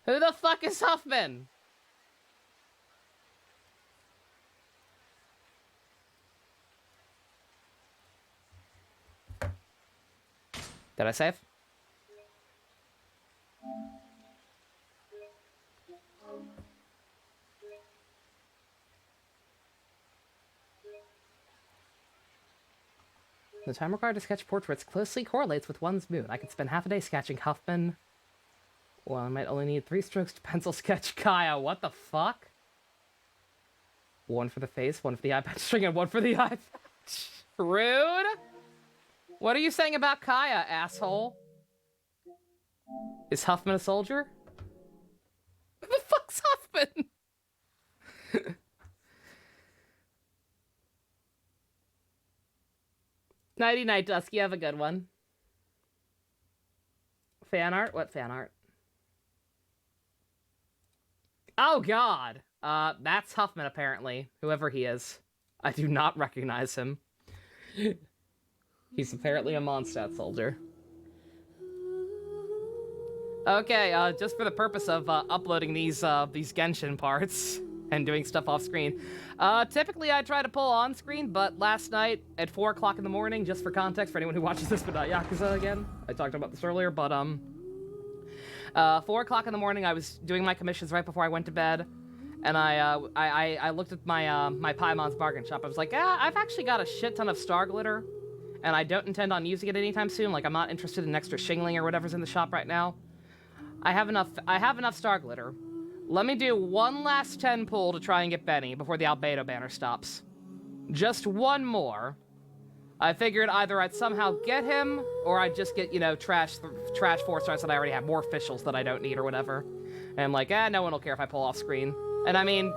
Who the fuck is Huffman? Did I save? The time required to sketch portraits closely correlates with one's mood. I could spend half a day sketching Huffman. Well, I might only need 3 strokes to pencil sketch Kaya. What the fuck? 1 for the face, 1 for the eye patch string, and 1 for the eye patch. Rude? What are you saying about Kaya, asshole? Is Huffman a soldier? Who the fuck's Huffman? Nighty night, Dusky. Have a good one. Fan art? What fan art? Oh, God. That's Huffman, apparently. Whoever he is. I do not recognize him. He's apparently a Mondstadt soldier. Okay, just for the purpose of uploading these Genshin parts and doing stuff off screen. Typically I try to pull on screen, but last night at 4 o'clock in the morning, just for context for anyone who watches this but not Yakuza again, I talked about this earlier, but 4 o'clock in the morning I was doing my commissions right before I went to bed, and I looked at my my Paimon's bargain shop. I was like, I've actually got a shit ton of star glitter, and I don't intend on using it anytime soon. Like, I'm not interested in extra shingling or whatever's in the shop right now. I have enough star glitter. Let me do one last 10 pull to try and get Benny before the Albedo banner stops. Just one more. I figured either I'd somehow get him, or I'd just get, you know, trash 4 stars that I already have, more officials that I don't need or whatever. And I'm like, no one will care if I pull off screen. And I mean,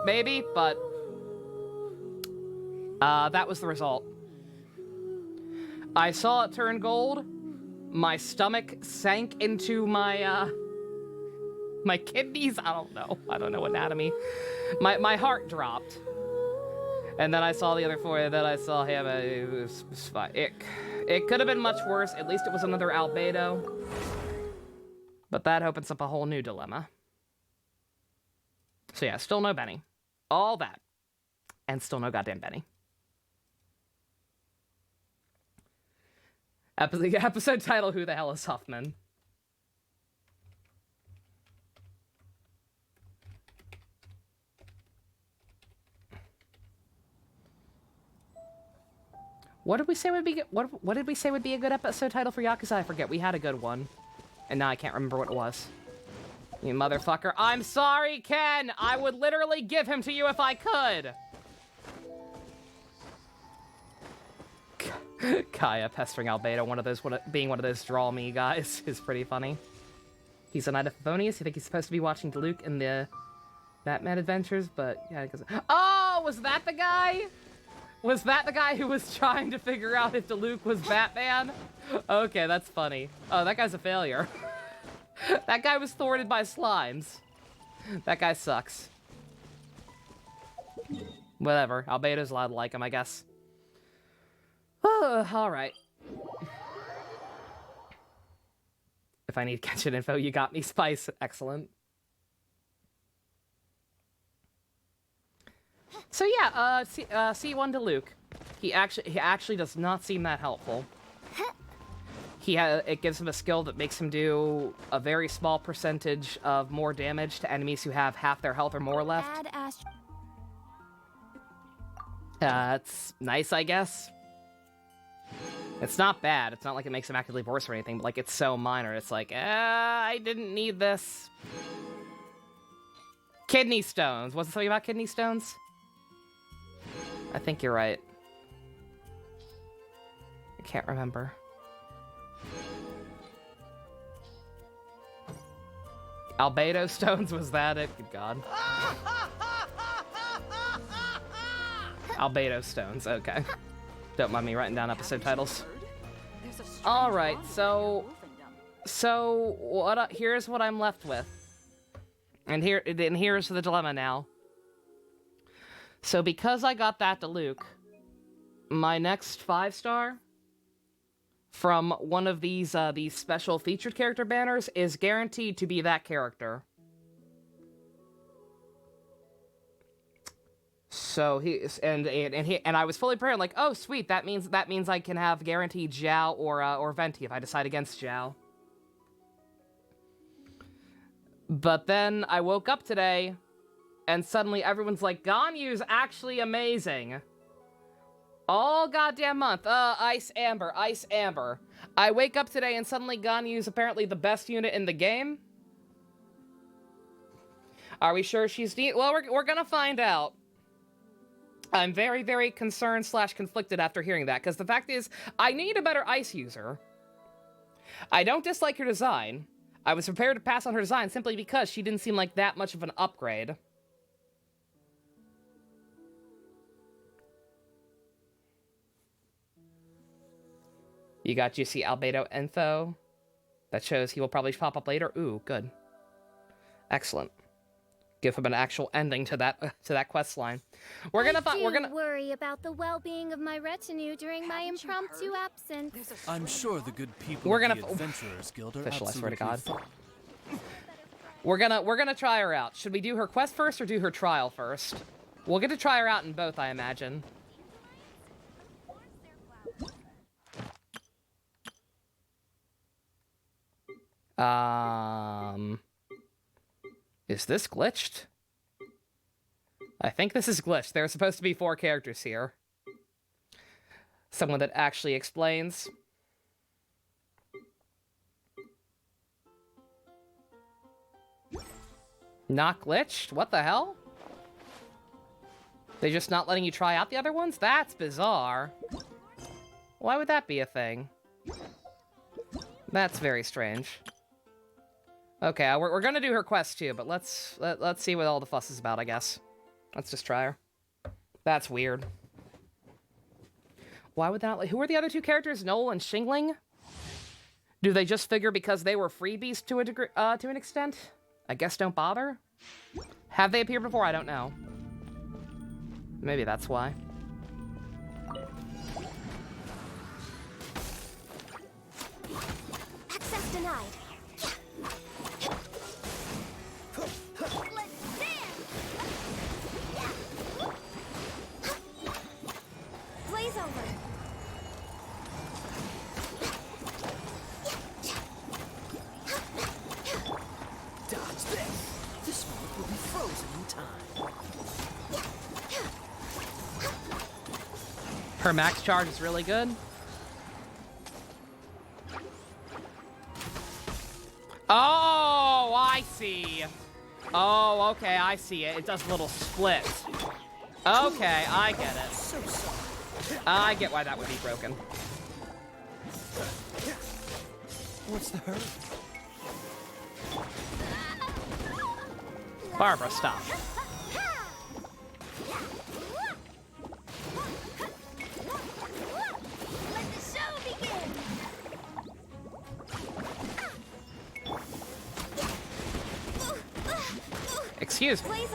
maybe, but that was the result. I saw it turn gold. My stomach sank into my my kidneys. I don't know anatomy. My heart dropped, and then I saw the other 4. Then I saw him. It was fine. It could have been much worse. At least it was another Albedo. But that opens up a whole new dilemma. So yeah, still no Benny. All that, and still no goddamn Benny. Episode title: Who the hell is Huffman? What did we say would be what did we say would be a good episode title for Yakuza? I forget. We had a good one, and now I can't remember what it was. You motherfucker! I'm sorry, Ken. I would literally give him to you if I could. Kaya pestering Albedo, being one of those draw me guys, is pretty funny. He's a Knight of Favonius. You think he's supposed to be watching Diluc in the Batman Adventures, but yeah, because was that the guy? Was that the guy who was trying to figure out if Diluc was Batman? Okay, that's funny. Oh, that guy's a failure. That guy was thwarted by slimes. That guy sucks. Whatever. Albedo's allowed to like him, I guess. Alright. If I need Genshin info, you got me, Spice. Excellent. So yeah, C1 to Luke. He actually does not seem that helpful. It gives him a skill that makes him do a very small percentage of more damage to enemies who have half their health or more left. It's nice, I guess. It's not bad. It's not like it makes him actively worse or anything, but like it's so minor. It's like, I didn't need this. Kidney stones. Was it something about kidney stones? I think you're right. I can't remember. Albedo stones, was that it? Good God. Albedo stones, okay. Don't mind me writing down episode titles. Alright, so what? Here's what I'm left with. And here's the dilemma now. So because I got that to Luke, my next 5-star from one of these special featured character banners is guaranteed to be that character. So I was fully prepared, like, oh sweet, that means I can have guaranteed Zhao or Venti if I decide against Zhao. But then I woke up today, and suddenly everyone's like, Ganyu's actually amazing. All goddamn month. Ice Amber, Ice Amber. I wake up today and suddenly Ganyu's apparently the best unit in the game. Are we sure she's well, we're gonna find out. I'm very, very concerned / conflicted after hearing that, because the fact is, I need a better ice user. I don't dislike her design. I was prepared to pass on her design simply because she didn't seem like that much of an upgrade. You got juicy Albedo info. That shows he will probably pop up later. Ooh, good. Excellent. Give him an actual ending to that quest line. We're gonna worry about the well-being of my retinue during my impromptu absence. I'm sure the good people of the Adventurers Guild are official, I absolutely swear to God. fine. We're gonna try her out. Should we do her quest first or do her trial first? We'll get to try her out in both, I imagine. Is this glitched? I think this is glitched. There are supposed to be 4 characters here. Someone that actually explains. Not glitched? What the hell? They're just not letting you try out the other ones? That's bizarre. Why would that be a thing? That's very strange. Okay, we're gonna do her quest too, but let's see what all the fuss is about, I guess. Let's just try her. That's weird. Why would that? Who are the other 2 characters? Noel and Shingling? Do they just figure because they were freebies to a degree, to an extent? I guess don't bother. Have they appeared before? I don't know. Maybe that's why. Access denied. Her max charge is really good. Oh, I see. Oh, okay, I see it. It does a little split. Okay, I get it. I get why that would be broken. What's the hurry? Barbara, stop. Excuse me.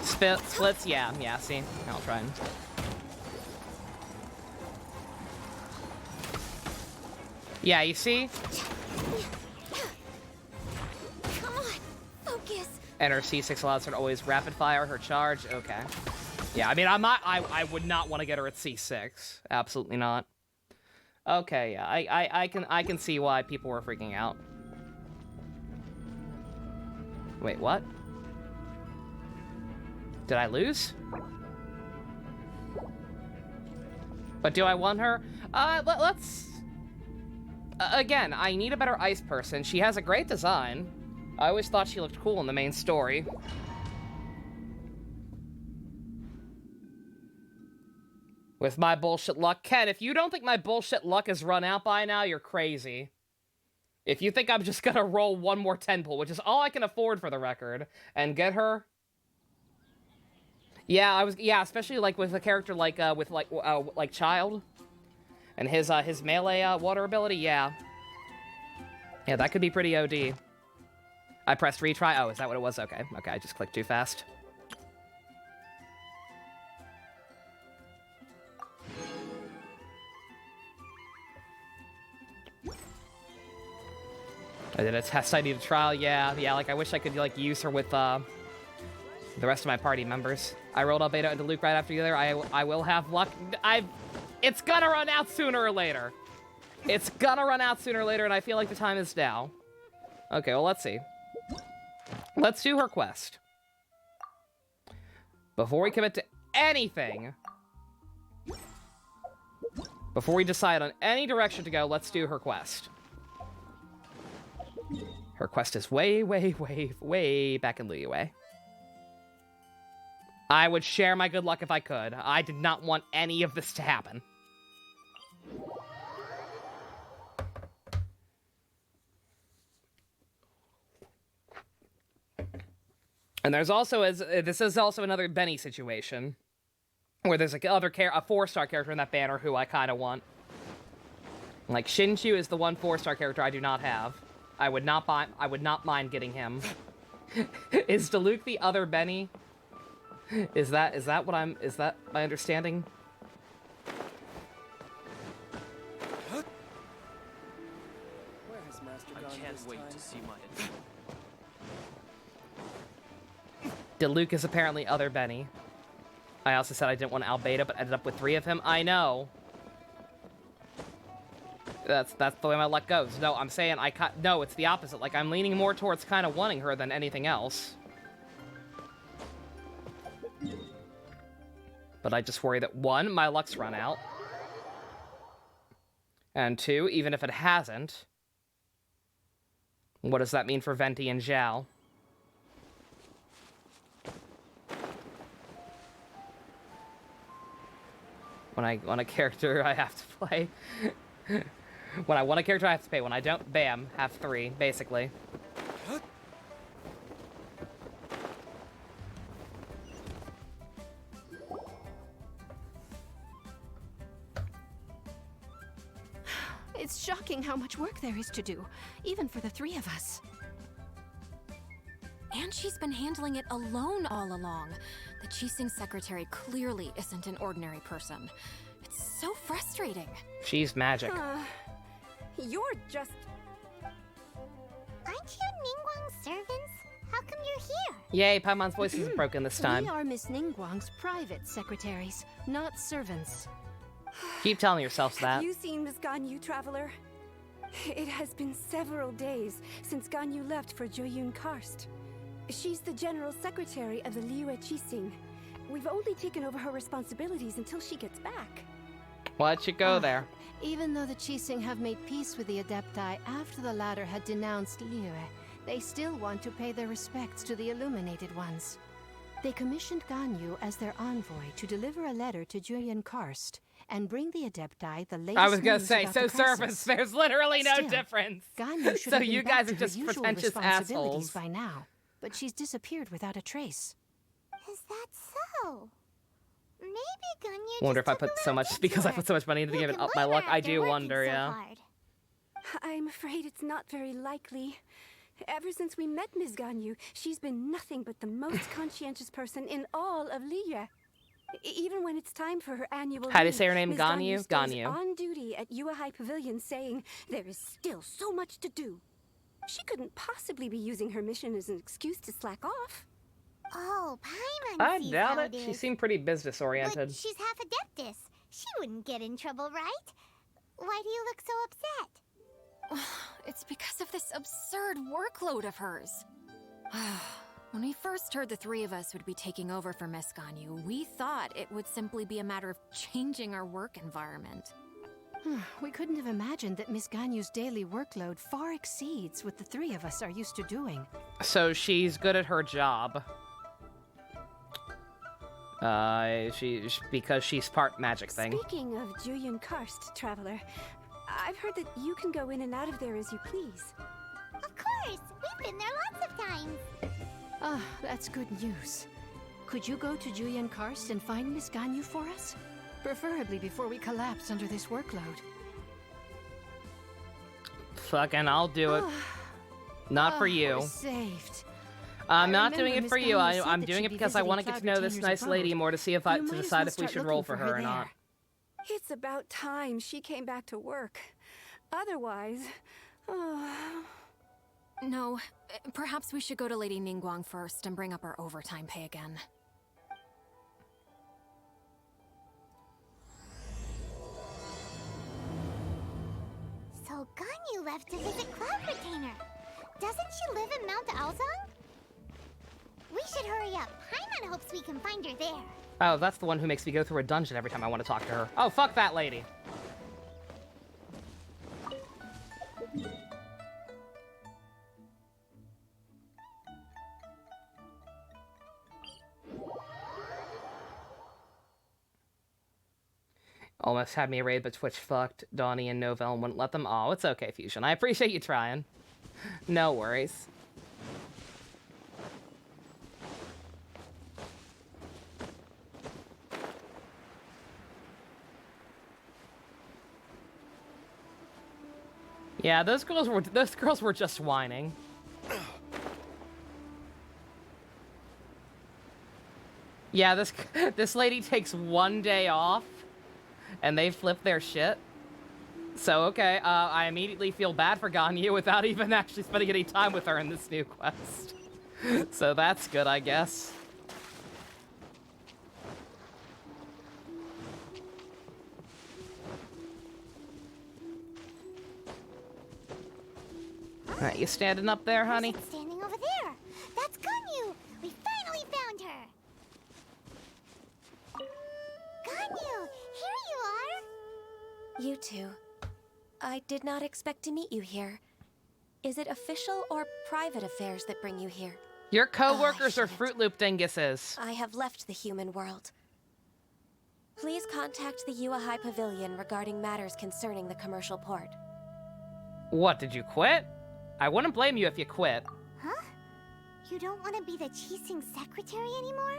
Splits, yeah, see? I'll try and... Yeah, you see? Come on, focus. And her C6 allows her to always rapid fire her charge. Okay. Yeah, I mean, I would not want to get her at C6. Absolutely not. Okay, yeah, I can see why people were freaking out. Wait, what? Did I lose? But do I want her? Let's... again, I need a better ice person. She has a great design. I always thought she looked cool in the main story. With my bullshit luck. Ken, if you don't think my bullshit luck has run out by now, you're crazy. If you think I'm just gonna roll one more 10 pull, which is all I can afford for the record, and get her... Yeah, especially like with a character like like Child and his melee water ability, yeah. Yeah, that could be pretty OD. I pressed retry. Oh, is that what it was? Okay, I just clicked too fast. I did a test ID to trial, yeah, like I wish I could like use her with The rest of my party members. I rolled Albedo into Luke right after you there. I will have luck. It's gonna run out sooner or later. It's gonna run out sooner or later, and I feel like the time is now. Okay, well, let's see. Let's do her quest. Before we commit to anything, before we decide on any direction to go, let's do her quest. Her quest is way, way, way, way back in Liyue. I would share my good luck if I could. I did not want any of this to happen. And there's also, this is also another Benny situation, where there's a 4-star character in that banner who I kind of want. Like, Shinchu is the one 4-star character I do not have. I would not mind getting him. Is Diluc the other Benny? Is that my understanding? Where has Master I gone can't this wait time? to see my... Diluc is apparently other Benny. I also said I didn't want Albedo, but ended up with 3 of him. I know. That's the way my luck goes. No, I'm saying no, it's the opposite. Like, I'm leaning more towards kind of wanting her than anything else. But I just worry that 1, my luck's run out. And 2, even if it hasn't, what does that mean for Venti and Zhao? When I want a character, I have to play. When I want a character, I have to pay. When I don't, bam, have 3, basically. It's shocking how much work there is to do, even for the 3 of us. And she's been handling it alone all along. The Qixing secretary clearly isn't an ordinary person. It's so frustrating. She's magic. You're just... Aren't you Ningguang's servants? How come you're here? Yay, Paimon's voice isn't broken this time. We are Miss Ningguang's private secretaries, not servants. Keep telling yourselves that. Have you seen Miss Ganyu, Traveler? It has been several days since Ganyu left for Joyun Karst. She's the general secretary of the Liyue Qixing. We've only taken over her responsibilities until she gets back. Let you go there. Even though the Qixing have made peace with the Adepti after the latter had denounced Liyue, they still want to pay their respects to the Illuminated Ones. They commissioned Ganyu as their envoy to deliver a letter to Joyun Karst and bring the Adepti the latest I was gonna news say, about so the surface, crisis. there's literally no Still, difference. Ganyu should So have been you back guys to are her just usual pretentious responsibilities assholes. by now, but she's disappeared without a trace. Is that so? Maybe Ganyu Wonder just if I took a put so little much because I detour. put so much money into Who giving can up my blame luck. her I after do working wonder, so yeah. hard? I'm afraid it's not very likely. Ever since we met Ms. Ganyu, she's been nothing but the most conscientious person in all of Liyue. Even when it's time for her annual How do you leave, say her name? Ms. Ganyu? stays Ganyu. on duty at Yuehai Pavilion saying there is still so much to do. She couldn't possibly be using her mission as an excuse to slack off. Oh, Paimon I sees doubt how it. She is. seemed pretty business-oriented. But she's half Adeptus. She wouldn't get in trouble, right? Why do you look so upset? It's because of this absurd workload of hers. When we first heard the 3 of us would be taking over for Miss Ganyu, we thought it would simply be a matter of changing our work environment. We couldn't have imagined that Miss Ganyu's daily workload far exceeds what the 3 of us are used to doing. So she's good at her job. Because she's part magic thing. Speaking of Joyun Karst, Traveler, I've heard that you can go in and out of there as you please. Of course! We've been there lots of times! Ah, that's good news. Could you go to Joyun Karst and find Miss Ganyu for us? Preferably before we collapse under this workload. Fucking, I'll do it. Not for you. We're saved. I'm I not doing remember it for Miss you. Ganyu said I'm that doing she'd it be because I visiting want to get to Cloud know this Retainer's nice lady abode. more to see if You might to as decide well if we start should roll looking for for her her or not. there. It's about time she came back to work. Otherwise, No, perhaps we should go to Lady Ningguang first and bring up our overtime pay again. So Ganyu left to visit Cloud Retainer. Doesn't she live in Mount Aozong? We should hurry up. Paimon hopes we can find her there. Oh, that's the one who makes me go through a dungeon every time I want to talk to her. Oh, fuck that lady. Almost had me raid, but Twitch fucked Donnie and Novell and wouldn't let them. Oh, it's okay, Fusion. I appreciate you trying. No worries. Yeah, those girls were just whining. Yeah, this lady takes one day off, and they flip their shit. So okay, I immediately feel bad for Ganyu without even actually spending any time with her in this new quest. So that's good, I guess. Alright, you standing up there, honey? Who's standing over there? That's Ganyu! We finally found her! Ganyu! Here you are! You two. I did not expect to meet you here. Is it official or private affairs that bring you here? Your co-workers are shouldn't. Fruit Loop dinguses. I have left the human world. Please contact the Yua High Pavilion regarding matters concerning the commercial port. What, did you quit? I wouldn't blame you if you quit. Huh? You don't want to be the Qixing secretary anymore?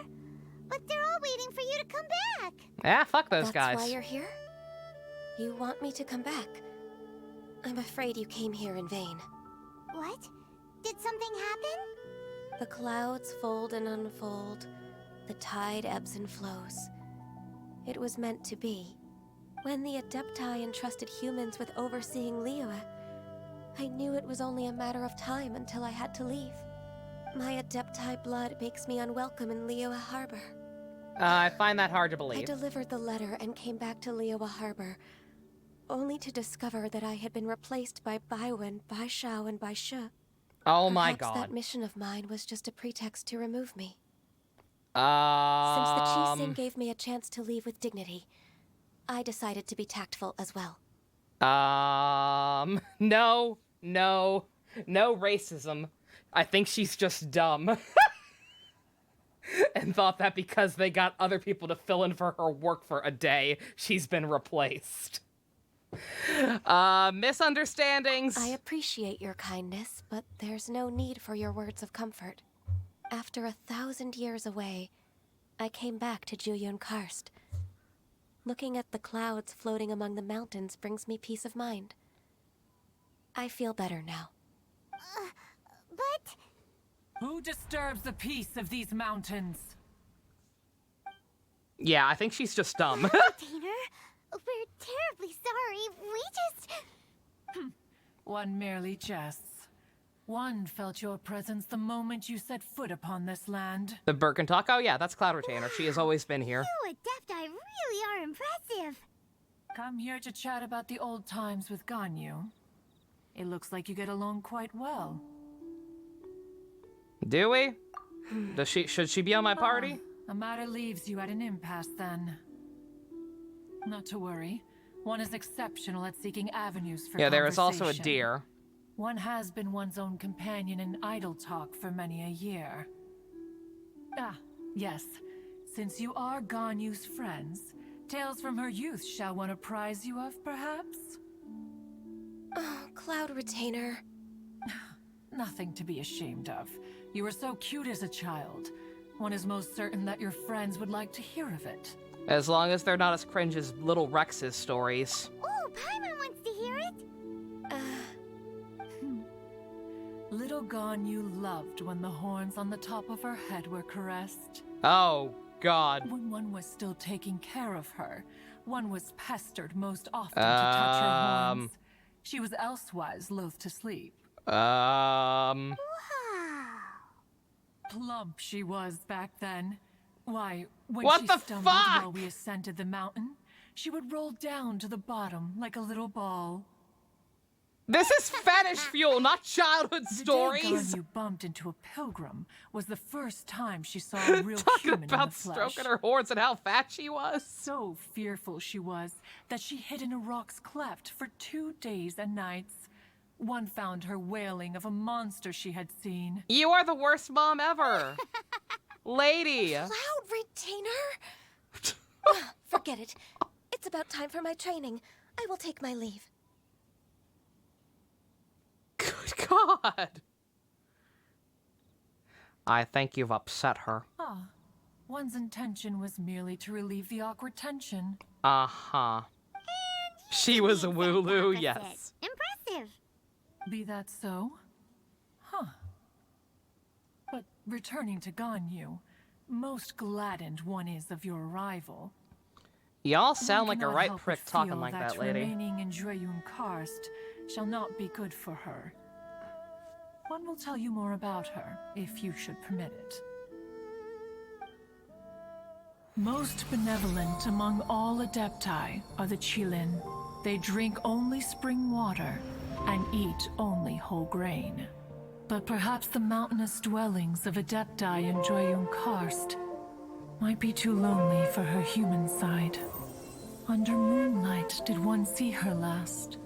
But they're all waiting for you to come back! Ah, fuck those That's guys. why you're here? You want me to come back? I'm afraid you came here in vain. What? Did something happen? The clouds fold and unfold. The tide ebbs and flows. It was meant to be. When the Adepti entrusted humans with overseeing Liyue, I knew it was only a matter of time until I had to leave. My Adepti blood makes me unwelcome in Liyue Harbor. I find that hard to I believe. delivered the letter and came back to Liyue Harbor, only to discover that I had been replaced by Baiwen, Baishao, and Baishe. Oh my Perhaps god. that mission of mine was just a pretext to remove me. Since the Um, Qixing gave me a chance to leave with dignity, I decided to be tactful as well. no racism. I think she's just dumb. And thought that because they got other people to fill in for her work for a day, she's been replaced. Misunderstandings. I appreciate your kindness, but there's no need for your words of comfort. After 1,000 years away, I came back to Jueyun Karst. Looking at the clouds floating among the mountains brings me peace of mind. I feel better now. But... Who disturbs the peace of these mountains? Yeah, I think she's just dumb. Retainer, we're terribly sorry. We just... One merely jests. One felt your presence the moment you set foot upon this land. The Birkentalk? Oh yeah, that's Cloud Retainer. She has always been here. You Adepti really are impressive. Come here to chat about the old times with Ganyu. It looks like you get along quite well. Do we? Should she be on my party? A matter leaves you at an impasse then. Not to worry. One is exceptional at seeking avenues for Yeah, there is also a conversation. deer. One has been one's own companion in idle talk for many a year. Ah, yes. Since you are Ganyu's friends, tales from her youth shall one apprise you of, perhaps? Oh, Cloud Retainer. Nothing to be ashamed of. You were so cute as a child. One is most certain that your friends would like to hear of it. As long as they're not as cringe as Little Rex's stories. Oh, Paimon wants to hear it. Little Ganyu loved when the horns on the top of her head were caressed. Oh, God. When one was still taking care of her, one was pestered most often to touch her horns. She was elsewise loath to sleep. I plump she was back then. Why, when What she the stumbled fuck? while we ascended the mountain, she would roll down to the bottom like a little ball. This is fetish fuel, not childhood The day stories. Ganyu bumped into a pilgrim was the first time she saw a real Talking human in about the flesh. stroking her horns and how fat she was. So fearful she was that she hid in a rock's cleft for 2 days and nights. One found her wailing of a monster she had seen. You are the worst mom ever. Lady. Cloud Retainer? Forget it. It's about time for my training. I will take my leave. Good God. I think you've upset her. Ah, one's intention was merely to relieve the awkward tension. Uh-huh. She was a Wooloo, yes. Impressive. Be that so? Huh. But returning to Ganyu, most gladdened one is of your arrival. Y'all sound like a One right cannot help prick but talking feel like that, lady. Remaining in Joyun Karst shall not be good for her. One will tell you more about her, if you should permit it. Most benevolent among all Adepti are the Qilin. They drink only spring water and eat only whole grain. But perhaps the mountainous dwellings of Adepti in Joyun Karst might be too lonely for her human side. Under moonlight did one see her last.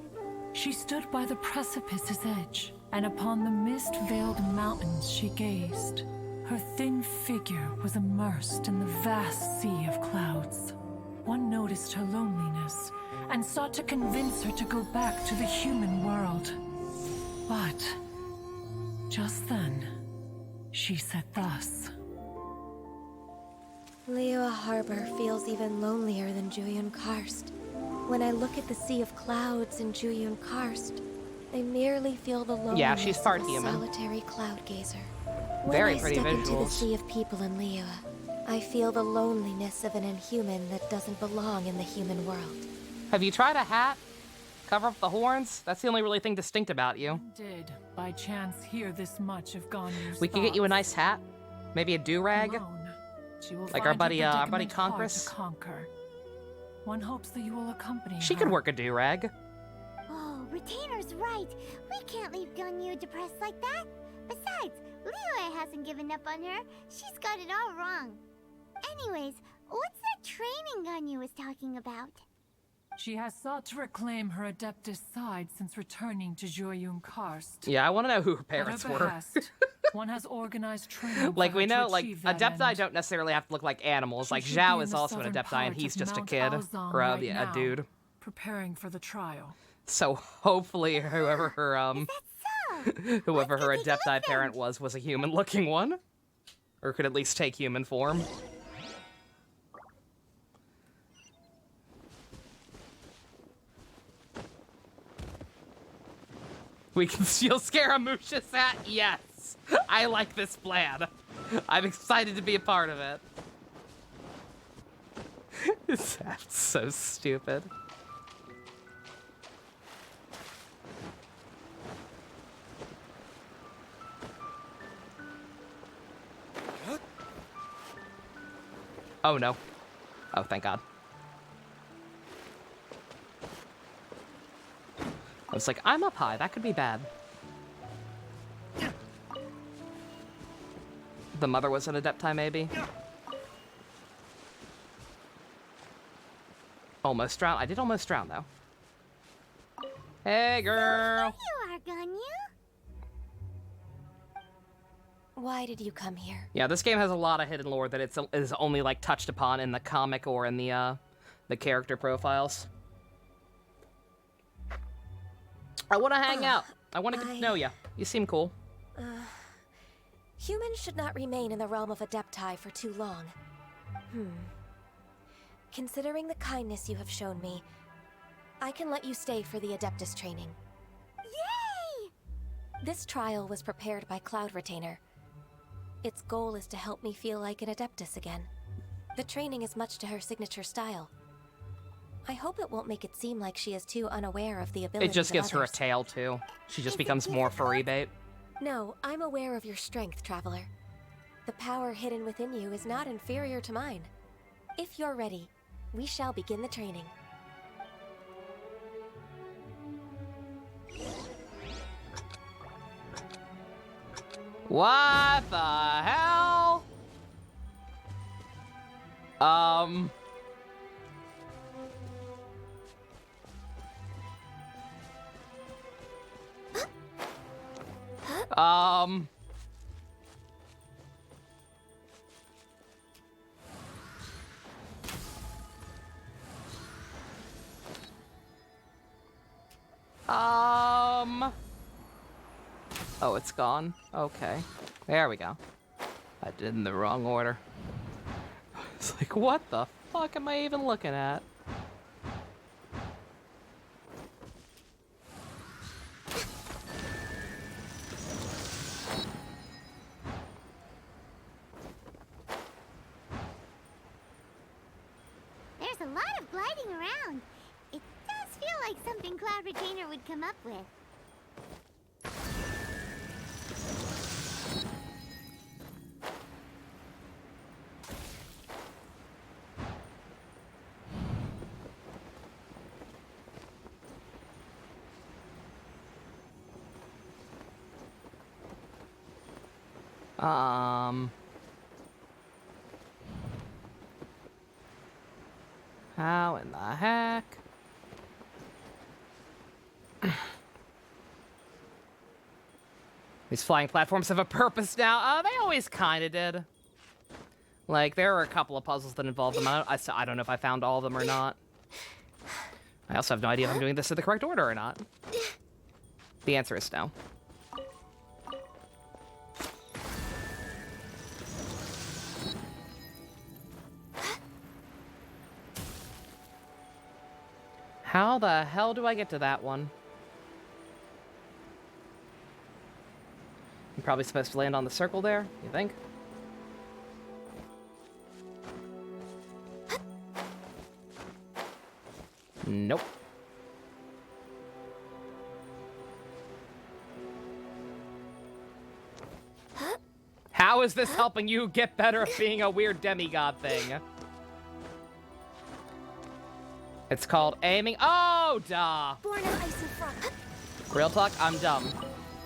She stood by the precipice's edge, and upon the mist-veiled mountains she gazed. Her thin figure was immersed in the vast sea of clouds. One noticed her loneliness, and sought to convince her to go back to the human world. But just then, she said thus. Liyue Harbor feels even lonelier than Joyun Karst. When I look at the sea of clouds in Joyun Karst, I merely feel the loneliness Yeah, she's part of a human. solitary cloud gazer. Very when pretty I step into the visuals. sea of people in Liyue, I feel the loneliness of an inhuman that doesn't belong in the human world. Have you tried a hat? Cover up the horns? That's the only really thing distinct about you. Did, by chance, hear this much of Ganyu's We could get you a thoughts. nice hat. Maybe a do-rag. Alone, she will Like find our her buddy predicament hard Conquerus? to conquer. One hopes that you will accompany She her. could work a do-rag. Oh, Retainer's right. We can't leave Ganyu depressed like that. Besides, Liyue hasn't given up on her. She's got it all wrong. Anyways, what's that training Ganyu was talking about? She has sought to reclaim her Adeptus side since returning to Joyun Karst. Yeah, I want to know who her At parents her were. behest, one has organized training Like, for we her know, to like, achieve that Adepti end. don't necessarily have to look like animals. She Like, should Zhao be in is the also an southern Adepti, and part he's of just a Mount kid. Aozong Or right a now, dude. preparing for the trial. So, hopefully, whoever her, So, whoever her let's go take a Adepti look parent then. was a human-looking one. Or could at least take human form. We can steal Scaramouche's hat? Yes! I like this plan. I'm excited to be a part of it. This hat's so stupid. Oh no. Oh, thank God. I was like, I'm up high. That could be bad. The mother was an Adepti, maybe? Almost drowned. I did almost drown, though. Hey, girl. You are Ganyu. Why did you come here? Yeah, this game has a lot of hidden lore that is only, like, touched upon in the comic or in the character profiles. I want to hang out. I want to get to know you. You seem cool. Humans should not remain in the realm of Adepti for too long. Considering the kindness you have shown me, I can let you stay for the Adeptus training. Yay! This trial was prepared by Cloud Retainer. Its goal is to help me feel like an Adeptus again. The training is much to her signature style. I hope it won't make it seem like she is too unaware of the abilities It just of gives her a others. tail, too. She just Is it becomes more furry bait. No, I'm aware of your strength, Traveler. The power hidden within you is not inferior to mine. If you're ready, we shall begin the training. What the hell? Um... Oh, it's gone. Okay. There we go. I did in the wrong order. It's like, what the fuck am I even looking at? There's a lot of gliding around. It does feel like something Cloud Retainer would come up with. How in the heck? These flying platforms have a purpose now. They always kind of did. Like, there are a couple of puzzles that involve them. I don't know if I found all of them or not. I also have no idea if I'm doing this in the correct order or not. The answer is no. How the hell do I get to that one? I'm probably supposed to land on the circle there, you think? Nope. How is this helping you get better at being a weird demigod thing? It's called aiming. Oh, duh. Born of ice and frost. Real talk, I'm dumb.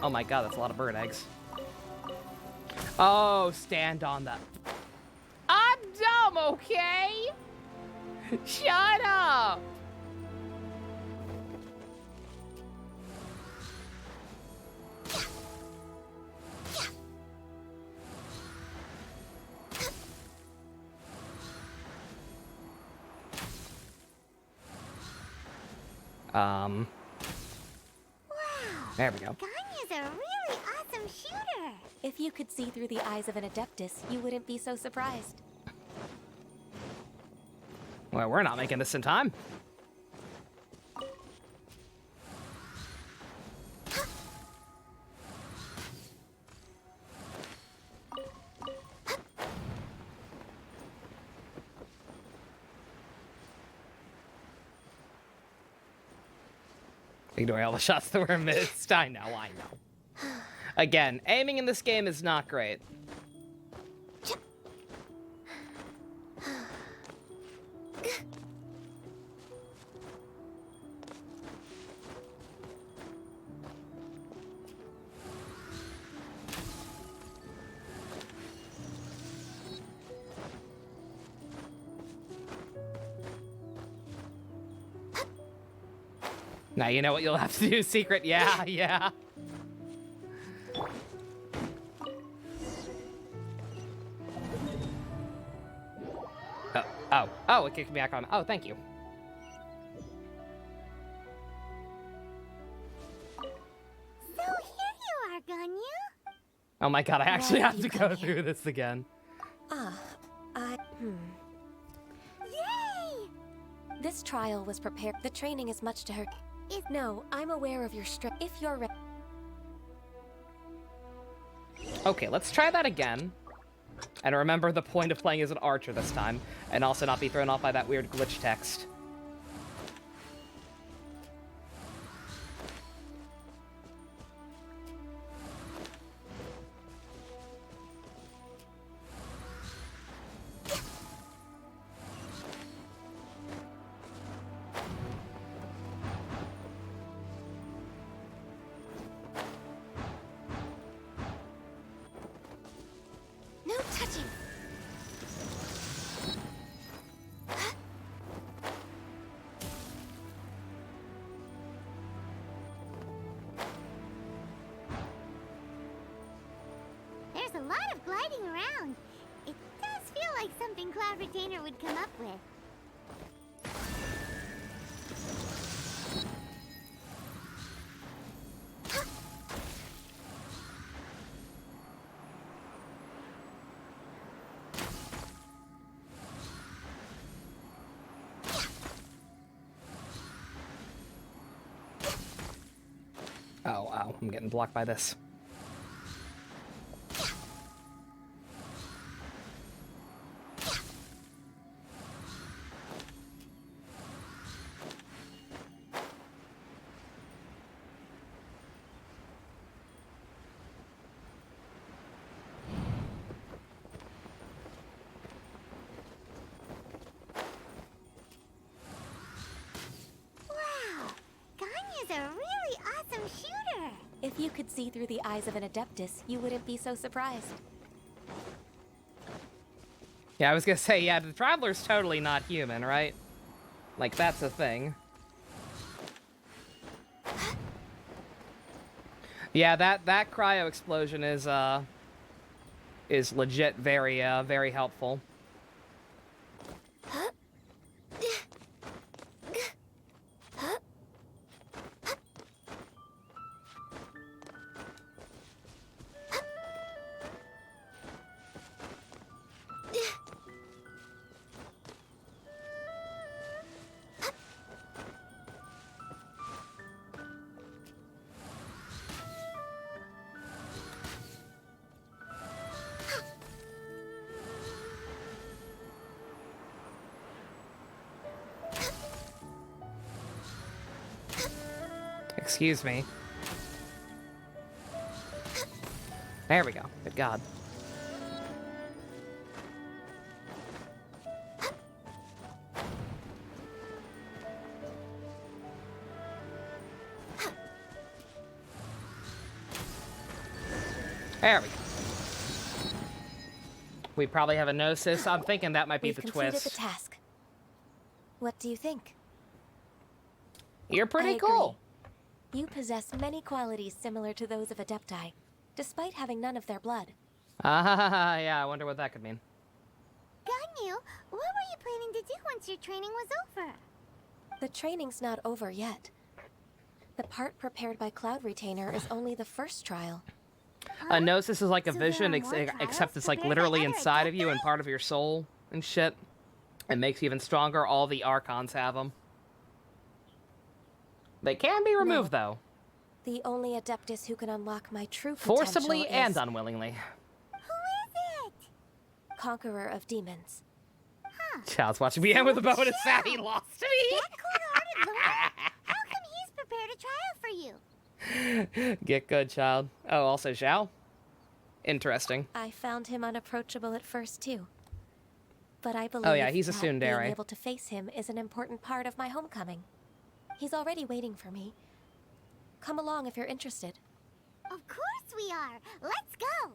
Oh my god, that's a lot of bird eggs. Oh, stand on that. I'm dumb, okay? Shut up. Wow. There we go. Ganya's a really awesome shooter. If you could see through the eyes of an Adeptus, you wouldn't be so surprised. Well, we're not making this in time. Ignore all the shots that were missed. I know. Again, aiming in this game is not great. Now you know what you'll have to do, Secret. Yeah. Oh, it kicked me back on. Oh, thank you. So here you are, Ganyu. Oh my god, I actually have to go through this again. Yay! This trial was prepared. The training is much to her. No, I'm aware of your strength. If you're ready. Okay, let's try that again. And remember the point of playing as an archer this time. And also not be thrown off by that weird glitch text. There's a lot of gliding around. It does feel like something Cloud Retainer would come up with. Oh, wow, I'm getting blocked by this. Wow, Ganya's a really awesome shooter. If you could see through the eyes of an Adeptus, you wouldn't be so surprised. Yeah, I was gonna say, yeah, the Traveler's totally not human, right? Like, that's a thing. Yeah, that cryo explosion is legit very helpful. Excuse me. There we go. Good God. There we go. We probably have a gnosis. I'm thinking that might be We've the completed twist. the task. What do you think? You're pretty I agree. cool. You possess many qualities similar to those of Adepti, despite having none of their blood. Ah, yeah, I wonder what that could mean. Ganyu, what were you planning to do once your training was over? The training's not over yet. The part prepared by Cloud Retainer is only the first trial. A gnosis is like a So there vision, are more trials except it's like prepared by literally other inside of you and Adepti? part of your soul and shit. It makes you even stronger. All the Archons have them. They can be removed, though. The only Adeptus who can unlock my true potential Forcibly and is unwillingly. Who is it? Conqueror of Demons. Child's watching me end with a bow and a sad he lost to me. That cold-hearted Lord? How come he's prepared a trial for you? Get good, child. Oh, also Zhao. Interesting. I found him unapproachable at first, too. But I believe Oh yeah, he's a that tsundere. being able to face him is an important part of my homecoming. He's already waiting for me. Come along if you're interested. Of course we are. Let's go.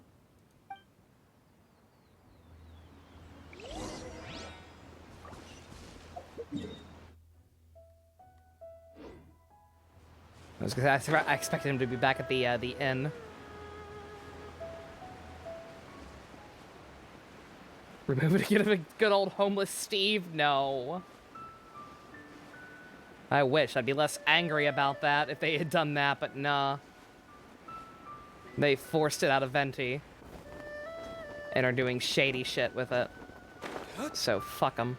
I expected him to be back at the inn. Remember to get a good old homeless Steve? No. I wish. I'd be less angry about that if they had done that, but nah. They forced it out of Venti. And are doing shady shit with it. So fuck them.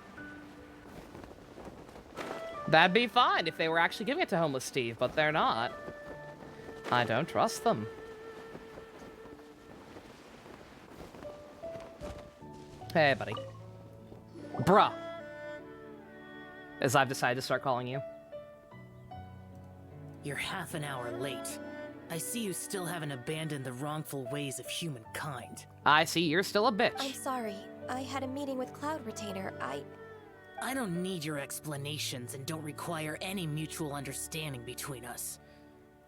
That'd be fine if they were actually giving it to homeless Steve, but they're not. I don't trust them. Hey, buddy. Bruh. As I've decided to start calling you. You're half an hour late. I see you still haven't abandoned the wrongful ways of humankind. I see you're still a I'm bitch. sorry. I had a meeting with Cloud Retainer. I don't need your explanations and don't require any mutual understanding between us.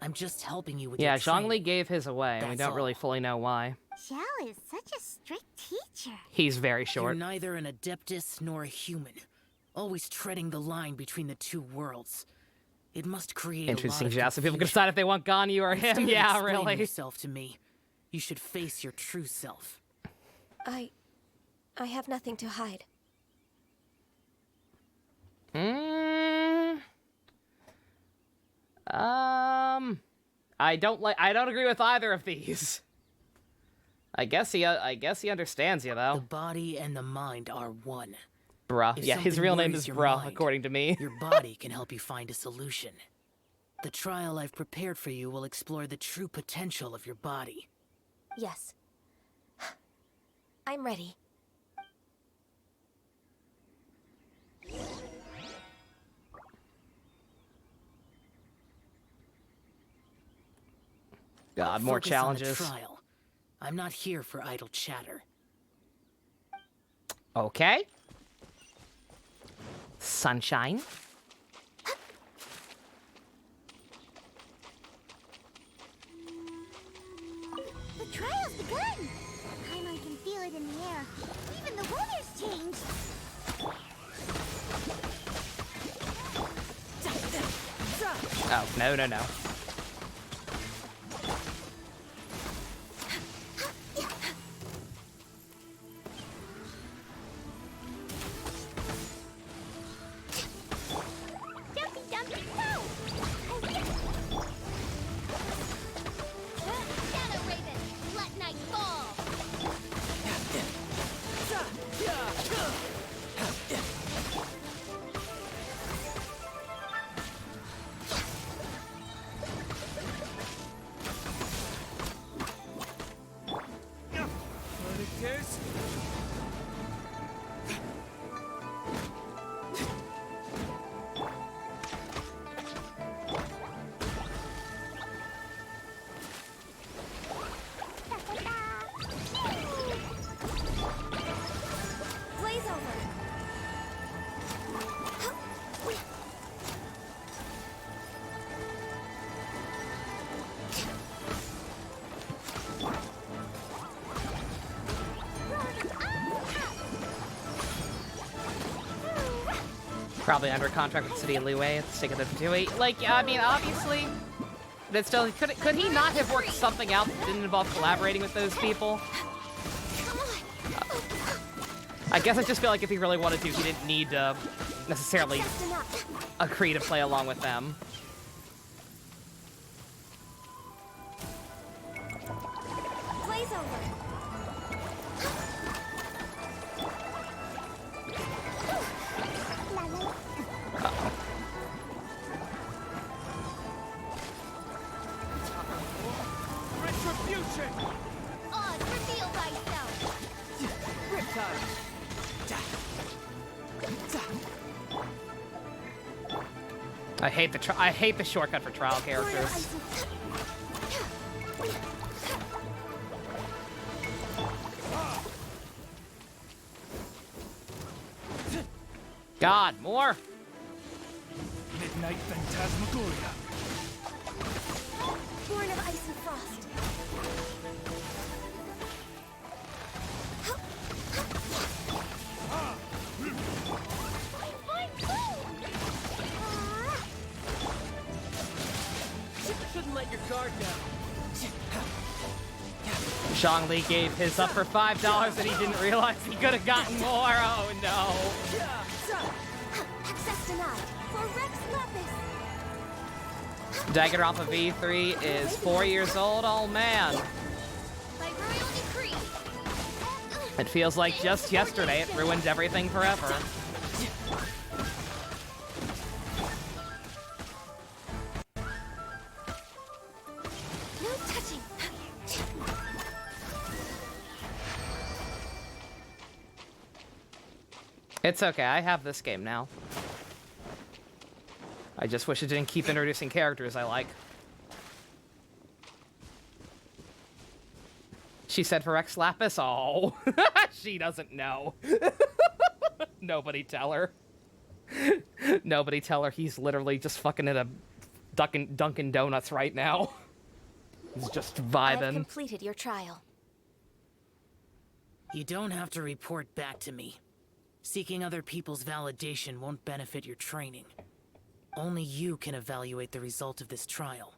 I'm just helping you with Yeah, your training. Zhongli gave his away, and we That's don't really all. fully know why. Xiao is such a strict teacher. He's very You're short. neither an Adeptus nor a human. Always treading the line between the two worlds. It must create Interesting, a lot Zhao. of So people can confusion. decide if they want Ganyu or Instead him. of Yeah, explaining really. yourself to me, You should face your true self. I have nothing to hide. I don't agree with either of these. I guess he understands you, The though. body and the mind are one. Bruh. If Yeah, his something real name worries is your Bruh, mind, according to me. Your body can help you find a solution. The trial I've prepared for you will explore the true potential of your body. Yes. I'm ready. God, more Focus on the challenges. trial. I'm not here for idle chatter. Okay. Sunshine. The trial's begun! Paimon can feel it in the air. Even the weather's changed. Oh, no, no, no. Dumpy, dumpy, go! Shadow Raven, let night fall! Blaze over. Probably under contract with the city of Liyue. It's taking them to it. Like, I mean, obviously, but still, could he not have worked something out that didn't involve collaborating with those people? I guess I just feel like if he really wanted to, he didn't need to necessarily Just enough. agree to play along with them. Blaze over. Retribution! Oz, reveal thyself! I hate the shortcut for trial characters. God, more. Midnight Phantasmagoria. Born of ice and frost. Shouldn't let your guard down. Zhongli gave his up for $5 and he didn't realize he could have gotten more. Oh no. Access denied. For Rex Lapis. Danganronpa V3 is 4 years old. Oh man. By royal decree! It feels like just yesterday it ruined everything forever. No touching. It's okay, I have this game now. I just wish it didn't keep introducing characters I like. She said for Rex Lapis? Oh, she doesn't know. Nobody tell her. Nobody tell her he's literally just fucking at a Dunkin' Donuts right now. He's just I've vibing. completed your trial. You don't have to report back to me. Seeking other people's validation won't benefit your training. Only you can evaluate the result of this trial.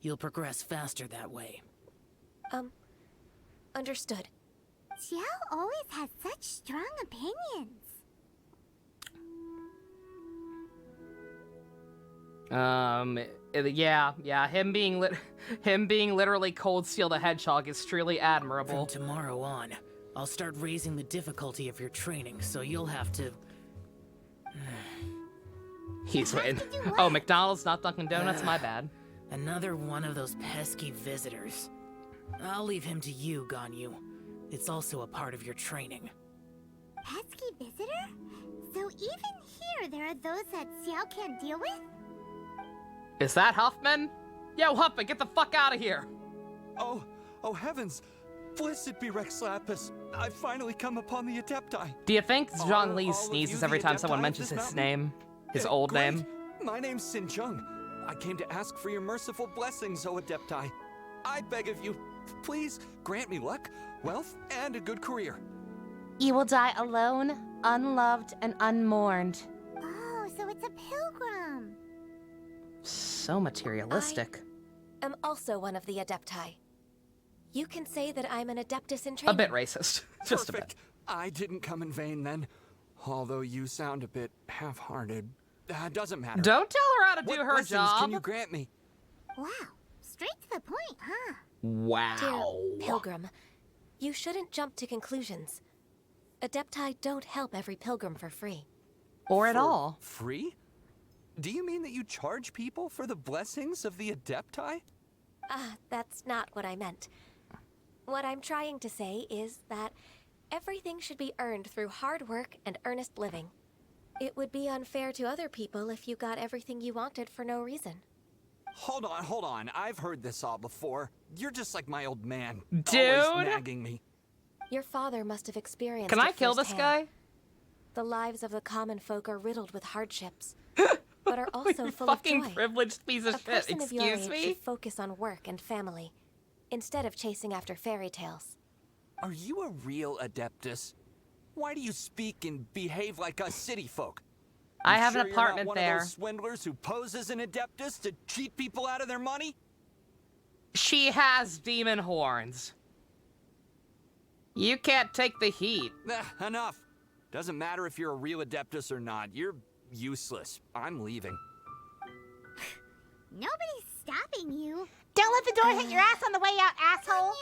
You'll progress faster that way. Understood. Xiao always has such strong opinions. Yeah, him being literally Cold Steel the Hedgehog is truly admirable. From tomorrow on, I'll start raising the difficulty of your training, so you'll have to... He's waiting. Oh, McDonald's, not Dunkin' Donuts, my bad. Another one of those pesky visitors. I'll leave him to you, Ganyu. It's also a part of your training. Pesky visitor? So even here there are those that Xiao can't deal with? Is that Huffman? Yo, Huffman, get the fuck out of here! Oh heavens! Blessed be Rex Lapis. I've finally come upon the Adepti. Do you think Zhang Li all of sneezes you every the time someone Adepti mentions of this his mountain? name? His old Great. name? My name's Sin Chung. I came to ask for your merciful blessings, O Adepti. I beg of you, please grant me luck, wealth, and a good career. You will die alone, unloved, and unmourned. Oh, so it's a pilgrim. So materialistic. I'm also one of the Adepti. You can say that I'm an Adeptus in training. A bit racist. Just Perfect. a bit. I didn't come in vain then. Although you sound a bit half-hearted. Doesn't matter. Don't tell her how to What do her blessings job. can you grant me? Wow, straight to the point, huh? Wow. Dear Pilgrim, you shouldn't jump to conclusions. Adepti don't help every pilgrim for free. Or at For all. Free? Do you mean that you charge people for the blessings of the Adepti? That's not what I meant. What I'm trying to say is that everything should be earned through hard work and earnest living. It would be unfair to other people if you got everything you wanted for no reason. Hold on. I've heard this all before. You're just like my old man. Dude! Always nagging me. Your father must have experienced Can I it kill this firsthand. guy? The lives of the common folk are riddled with hardships, but are also You full of fucking joy. privileged piece of A shit. person of your Excuse age me? should focus on work and family, instead of chasing after fairy tales. Are you a real Adeptus? Why do you speak and behave like us city folk? I You have sure an you're not apartment one there. Of those swindlers who pose as an Adeptus to cheat people out of their money? She has demon horns. You can't take the heat. Enough. Doesn't matter if you're a real Adeptus or not. You're useless. I'm leaving. Nobody's stopping you. Don't let the door hit your ass on the way out, asshole!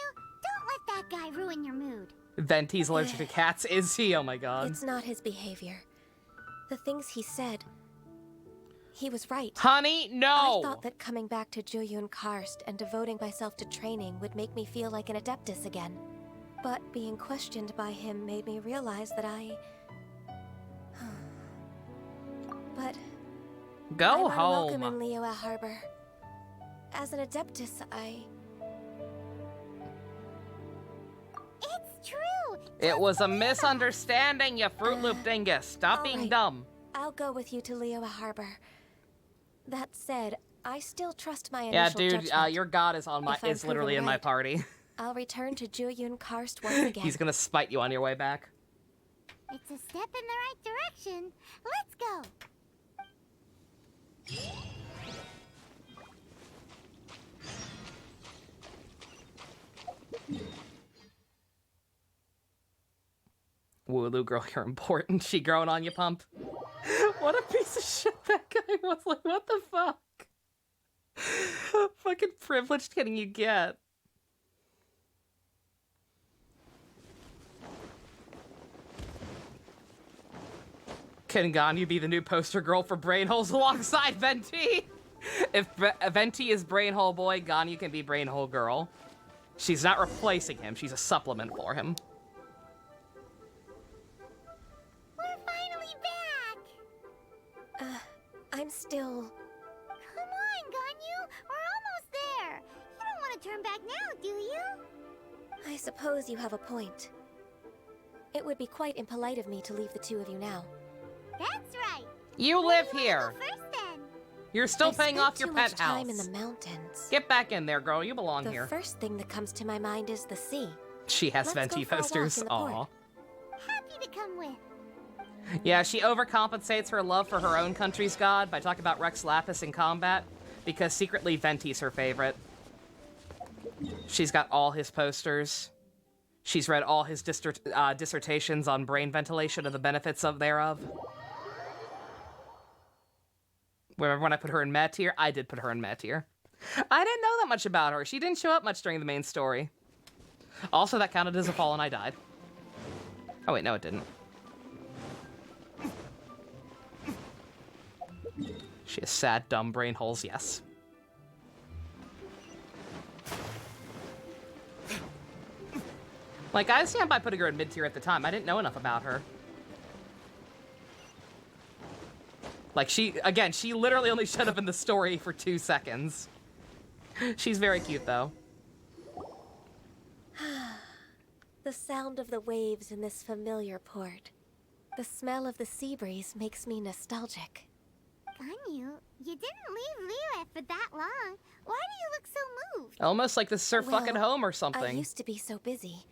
Don't let that guy ruin your mood. Venti's allergic to cats, is he? Oh my god. It's not his behavior. The things he said. He was right. Honey, no! I thought that coming back to Jueyun Karst and devoting myself to training would make me feel like an Adeptus again. But being questioned by him made me realize that I... But... Go I'm home. unwelcome in Liyue Harbor. As an Adeptus, It's true. It was a misunderstanding, you Fruit Loop dingus. Stop being alright. dumb. I'll go with you to Liyue Harbor. That said, I still trust my Yeah, initial dude, judgment. your god is on my If I'm is literally proven in my right, party. I'll return to Jueyun Karst once again. He's gonna spite you on your way back. It's a step in the right direction. Let's go. Wooloo girl, you're important. She growing on you, pump. What a piece of shit that guy was. Like, what the fuck? Fucking privileged can you get? Can Ganyu be the new poster girl for Brainholes alongside Venti? If Venti is Brainhole boy, Ganyu can be Brainhole girl. She's not replacing him, she's a supplement for him. We're finally back. I'm still... Come on, Ganyu. We're almost there. You don't want to turn back now, do you? I suppose you have a point. It would be quite impolite of me to leave the two of you now. That's right. You Where live do you wanna here. go first, then? You're still I paying spent off your too much penthouse. time in the mountains. Get back in there, girl. You belong The here. first thing that comes to my mind is the sea. She has Let's Venti go for a walk posters. in the Aw. port. Happy to come with. Yeah, she overcompensates her love for her own country's god by talking about Rex Lapis in combat, because secretly Venti's her favorite. She's got all his posters. She's read all his dissertations on brain ventilation and the benefits thereof. Remember when I put her in Mad Tier? I did put her in Mad Tier. I didn't know that much about her. She didn't show up much during the main story. Also, that counted as a fall and I died. Oh wait, no it didn't. She has sad, dumb brain holes, yes. Like, I stand by putting her in mid-tier at the time. I didn't know enough about her. Like, she literally only showed up in the story for 2 seconds. She's very cute, though. The sound of the waves in this familiar port. The smell of the sea breeze makes me nostalgic. Ganyu, you didn't leave Liyue for that long. Why do you look so moved? Almost like this is her fucking home or something. I used to be so busy.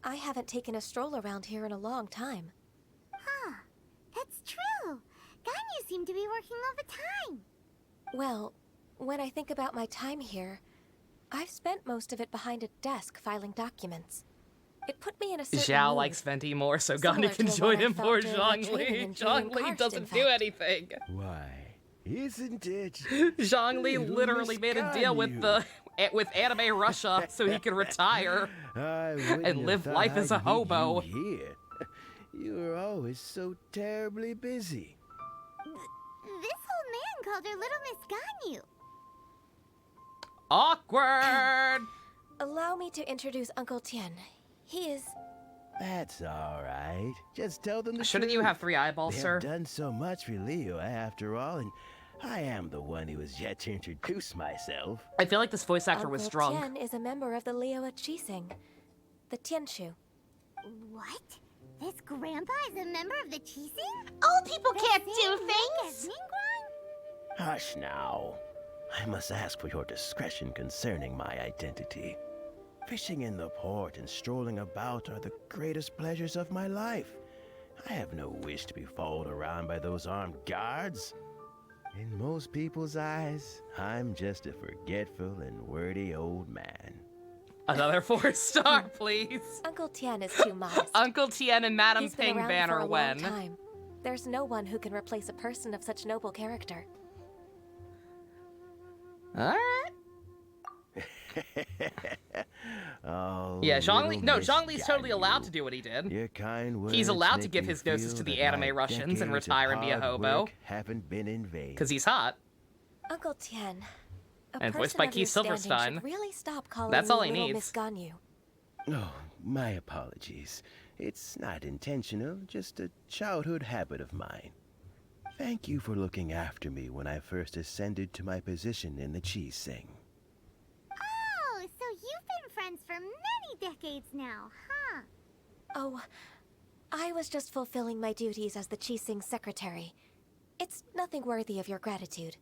I haven't taken a stroll around here in a long time. Huh. That's true. Ganyu seemed to be working all the time. Well, when I think about my time here, I've spent most of it behind a desk filing documents. It put me in a certain Zhao mood. likes Venti more, so Similar Ganyu can to the join one I him felt for during my training Zhongli. in Julian Zhongli Karst, doesn't in do fact. anything. Why, isn't it? Zhongli literally made a deal with Anime Russia so he could retire and live life as a hobo. You were always so terribly busy. This old man called her Little Miss Ganyu. Awkward! Allow me to introduce Uncle Tien. He is... That's all right. Just tell them the Shouldn't you truth. have 3 eyeballs, sir? They've done so much for Liyue after all, and I am the one who has yet to introduce myself. I feel like this voice actor was Uncle drunk. Tien is a member of the Liyue Qixing, the Tianshu. What? This grandpa is a member of the Qixing? Old people can't The do same rank as things. Ningguang? Hush now. I must ask for your discretion concerning my identity. Fishing in the port and strolling about are the greatest pleasures of my life. I have no wish to be followed around by those armed guards. In most people's eyes, I'm just a forgetful and wordy old man. Another 4-star, please. Uncle Tien is too modest. Uncle Tien and Madame He's been Ping around Banner for a when? long time. There's no one who can replace a person of such noble character. Alright. Oh, Yeah, Zhongli. little No, Miss Zhongli's totally allowed Ganyu. to do what he did. Your kind words He's allowed to make give me his gnosis feel to the that anime my Russians and decades of retire and be a hard hobo. work haven't been in vain. Because he's hot. Uncle Tien, a And voiced person by of your Keith standing Silverstein. should really stop calling That's me all he Little needs. Miss Ganyu. Oh, my apologies. It's not intentional, just a childhood habit of mine. Thank you for looking after me when I first ascended to my position in the Qixing. Oh, so you've been friends for many decades now, huh? Oh, I was just fulfilling my duties as the Qixing secretary. It's nothing worthy of your gratitude.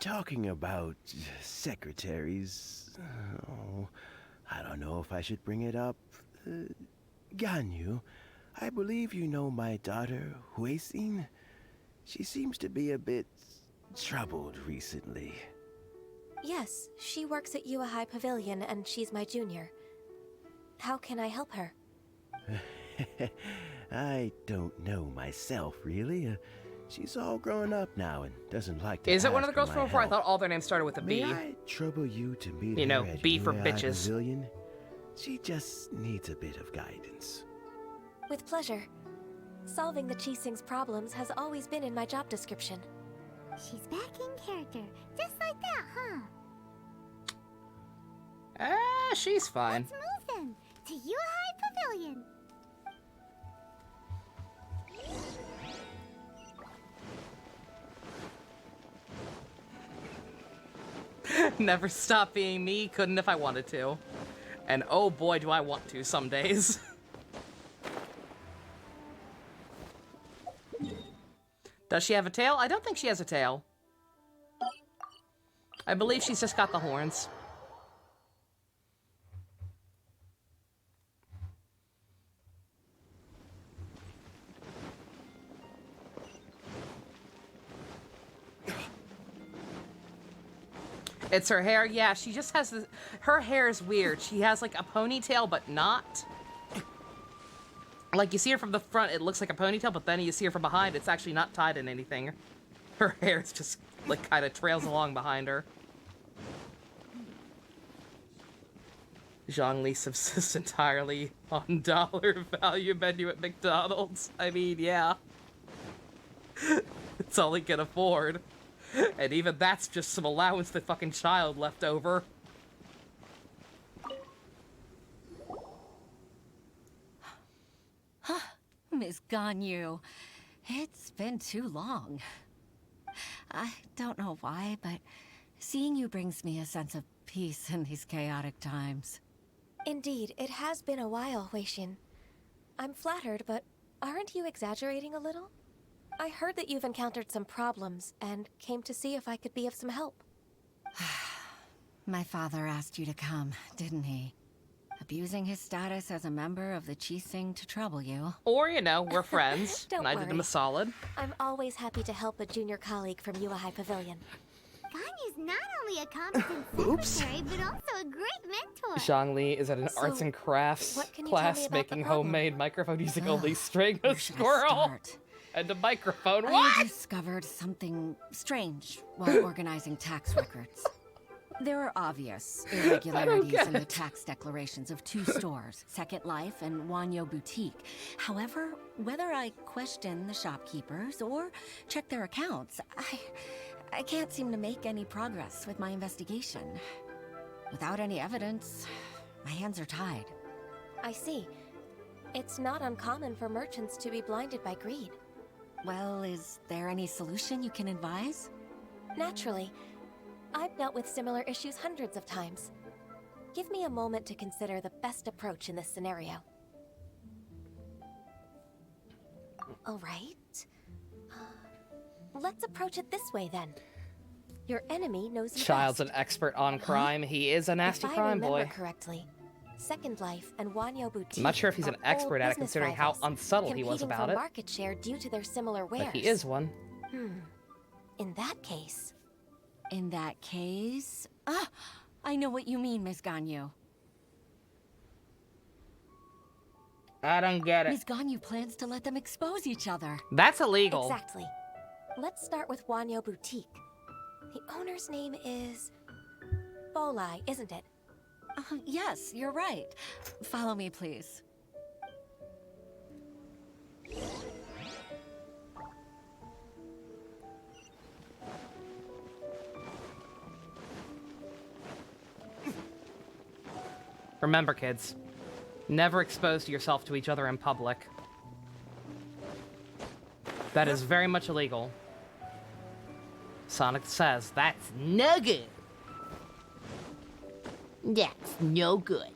Talking about secretaries... Oh, I don't know if I should bring it up. Ganyu, I believe you know my daughter, Huixin. She seems to be a bit troubled recently. Yes, she works at Yua High Pavilion and she's my junior. How can I help her? I don't know myself, really. She's all grown up now and doesn't like to Is it one of ask the girls for from my before? I help. thought all their names started with a B. May I trouble you to meet You know, her at B for Yua bitches. Pavilion? She just needs a bit of guidance. With pleasure. Solving the Qixing's problems has always been in my job description. She's back in character, just like that, huh? She's fine. Let's move then to Yua High Pavilion. Never stop being me, couldn't if I wanted to. And oh boy, do I want to some days. Does she have a tail? I don't think she has a tail. I believe she's just got the horns. It's her hair. Yeah, she just has this. Her hair is weird. She has like a ponytail, but not. Like you see her from the front, it looks like a ponytail, but then you see her from behind, it's actually not tied in anything. Her hair is just like kind of trails along behind her. Zhongli subsists entirely on dollar value menu at McDonald's. I mean, yeah. It's all he can afford. And even that's just some allowance the fucking child left over. Miss Ganyu, it's been too long. I don't know why, but seeing you brings me a sense of peace in these chaotic times. Indeed, it has been a while, Weishin. I'm flattered, but aren't you exaggerating a little? I heard that you've encountered some problems and came to see if I could be of some help. My father asked you to come, didn't he? Abusing his status as a member of the Qixing to trouble you. Or, you know, we're friends, Don't and I did him a worry. solid. I'm always happy to help a junior colleague from Yua High Pavilion. Ganyu's not only a competent secretary, but also a great mentor. Zhongli is at an So, arts and crafts what can you tell me class about the making problem? homemade microphone using only Ugh, string, a where should I squirrel, start? and a microphone. I What? discovered something strange while organizing tax records. There are obvious irregularities get in the it. tax declarations of two stores, Second Life and Wanyo Boutique. However, whether I question the shopkeepers or check their accounts, I can't seem to make any progress with my investigation. Without any evidence, my hands are tied. I see. It's not uncommon for merchants to be blinded by greed. Well, is there any solution you can advise? Naturally. I've dealt with similar issues hundreds of times. Give me a moment to consider the best approach in this scenario. All right. Let's approach it this way, then. Your enemy knows you Child's best. an expert on crime. He is a nasty If I crime remember boy. correctly, Second Life and Wanyo Boutique I'm not sure if he's an are expert old at it, business considering how rivals, unsubtle he was competing about for it. market share due to their similar wares. But he is one. In that case, In that case... Ah! I know what you mean, Miss Ganyu. I don't get it. Miss Ganyu plans to let them expose each other. That's illegal. exactly. Let's start with Wanyo Boutique. The owner's name is Bolai, isn't it? Yes, you're right. Follow me, please. Remember, kids, never expose yourself to each other in public. That is very much illegal. Sonic says that's no good. That's no good.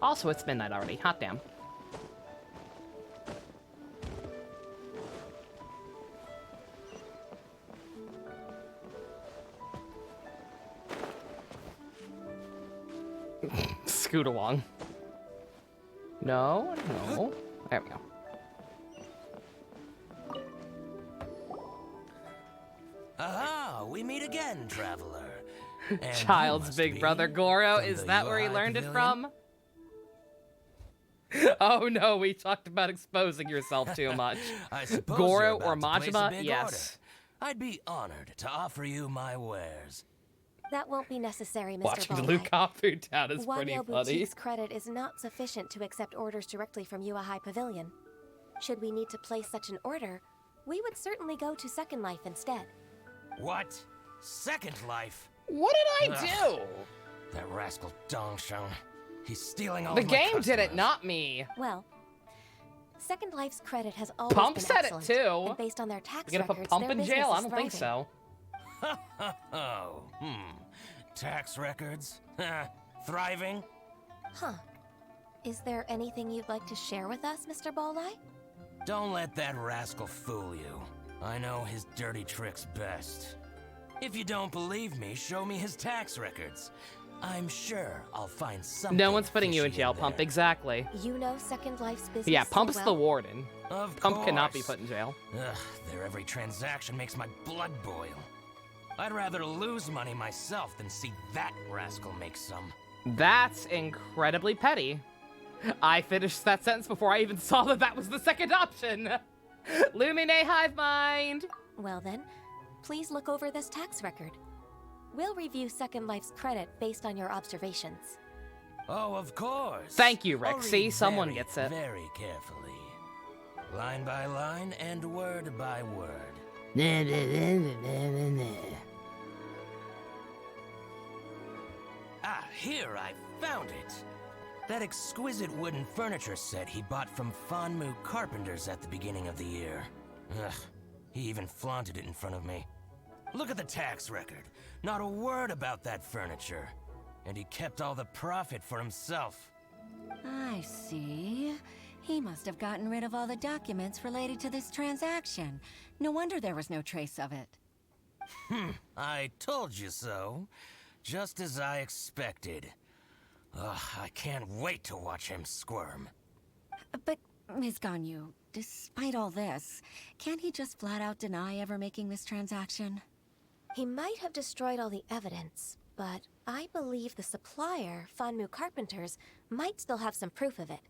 Also, it's midnight already. Hot damn. Scoot along. No, no. There we go. Aha! We meet again, traveler. And you Child's must big be brother Goro. from Is the that where he UI learned it Pavilion? from? Oh no, we talked about exposing yourself too much. I suppose Goro you're or about to place a Majima? big Yes. order. I'd be honored to offer you my wares. That won't be necessary, Mr. Watching Bolai. Luke food down is pretty Wanyo funny. Boutique's credit is not sufficient to accept orders directly from Yua High Pavilion. Should we need to place such an order, we would certainly go to Second Life instead. What? Second Life? What did I do? That rascal Dongsheng. He's stealing all The of my game did it, customers. not me. Well, Second Life's credit has always Pump been said it excellent, too. and based on their tax You gonna put records, Pump their in business jail? I is don't think thriving. so. Oh, tax records? Thriving? Huh. Is there anything you'd like to share with us, Mr. Bolai? Don't let that rascal fool you. I know his dirty tricks best. If you don't believe me, show me his tax records. I'm sure I'll find something. No one's putting you in fishy jail, there. Pump. Exactly. You know Second Life's business Yeah, so Pump's well. the warden. Of Pump cannot be course. put in jail. Ugh, their every transaction makes my blood boil. I'd rather lose money myself than see that rascal make some. That's incredibly petty. I finished that sentence before I even saw that that was the second option. Lumine Hive Mind. Well then, please look over this tax record. We'll review Second Life's credit based on your observations. Oh, of course. Thank you, I'll Rick. read See, someone very, gets it. Very carefully. Line by line and word by word. Ah, here, I found it. That exquisite wooden furniture set he bought from Fanmu Carpenters at the beginning of the year. Ugh, he even flaunted it in front of me. Look at the tax record. Not a word about that furniture. And he kept all the profit for himself. I see. He must have gotten rid of all the documents related to this transaction. No wonder there was no trace of it. I told you so. Just as I expected. Ugh, I can't wait to watch him squirm. But, Ms. Ganyu, despite all this, can't he just flat out deny ever making this transaction? He might have destroyed all the evidence, but I believe the supplier, Fanmu Carpenters, might still have some proof of it.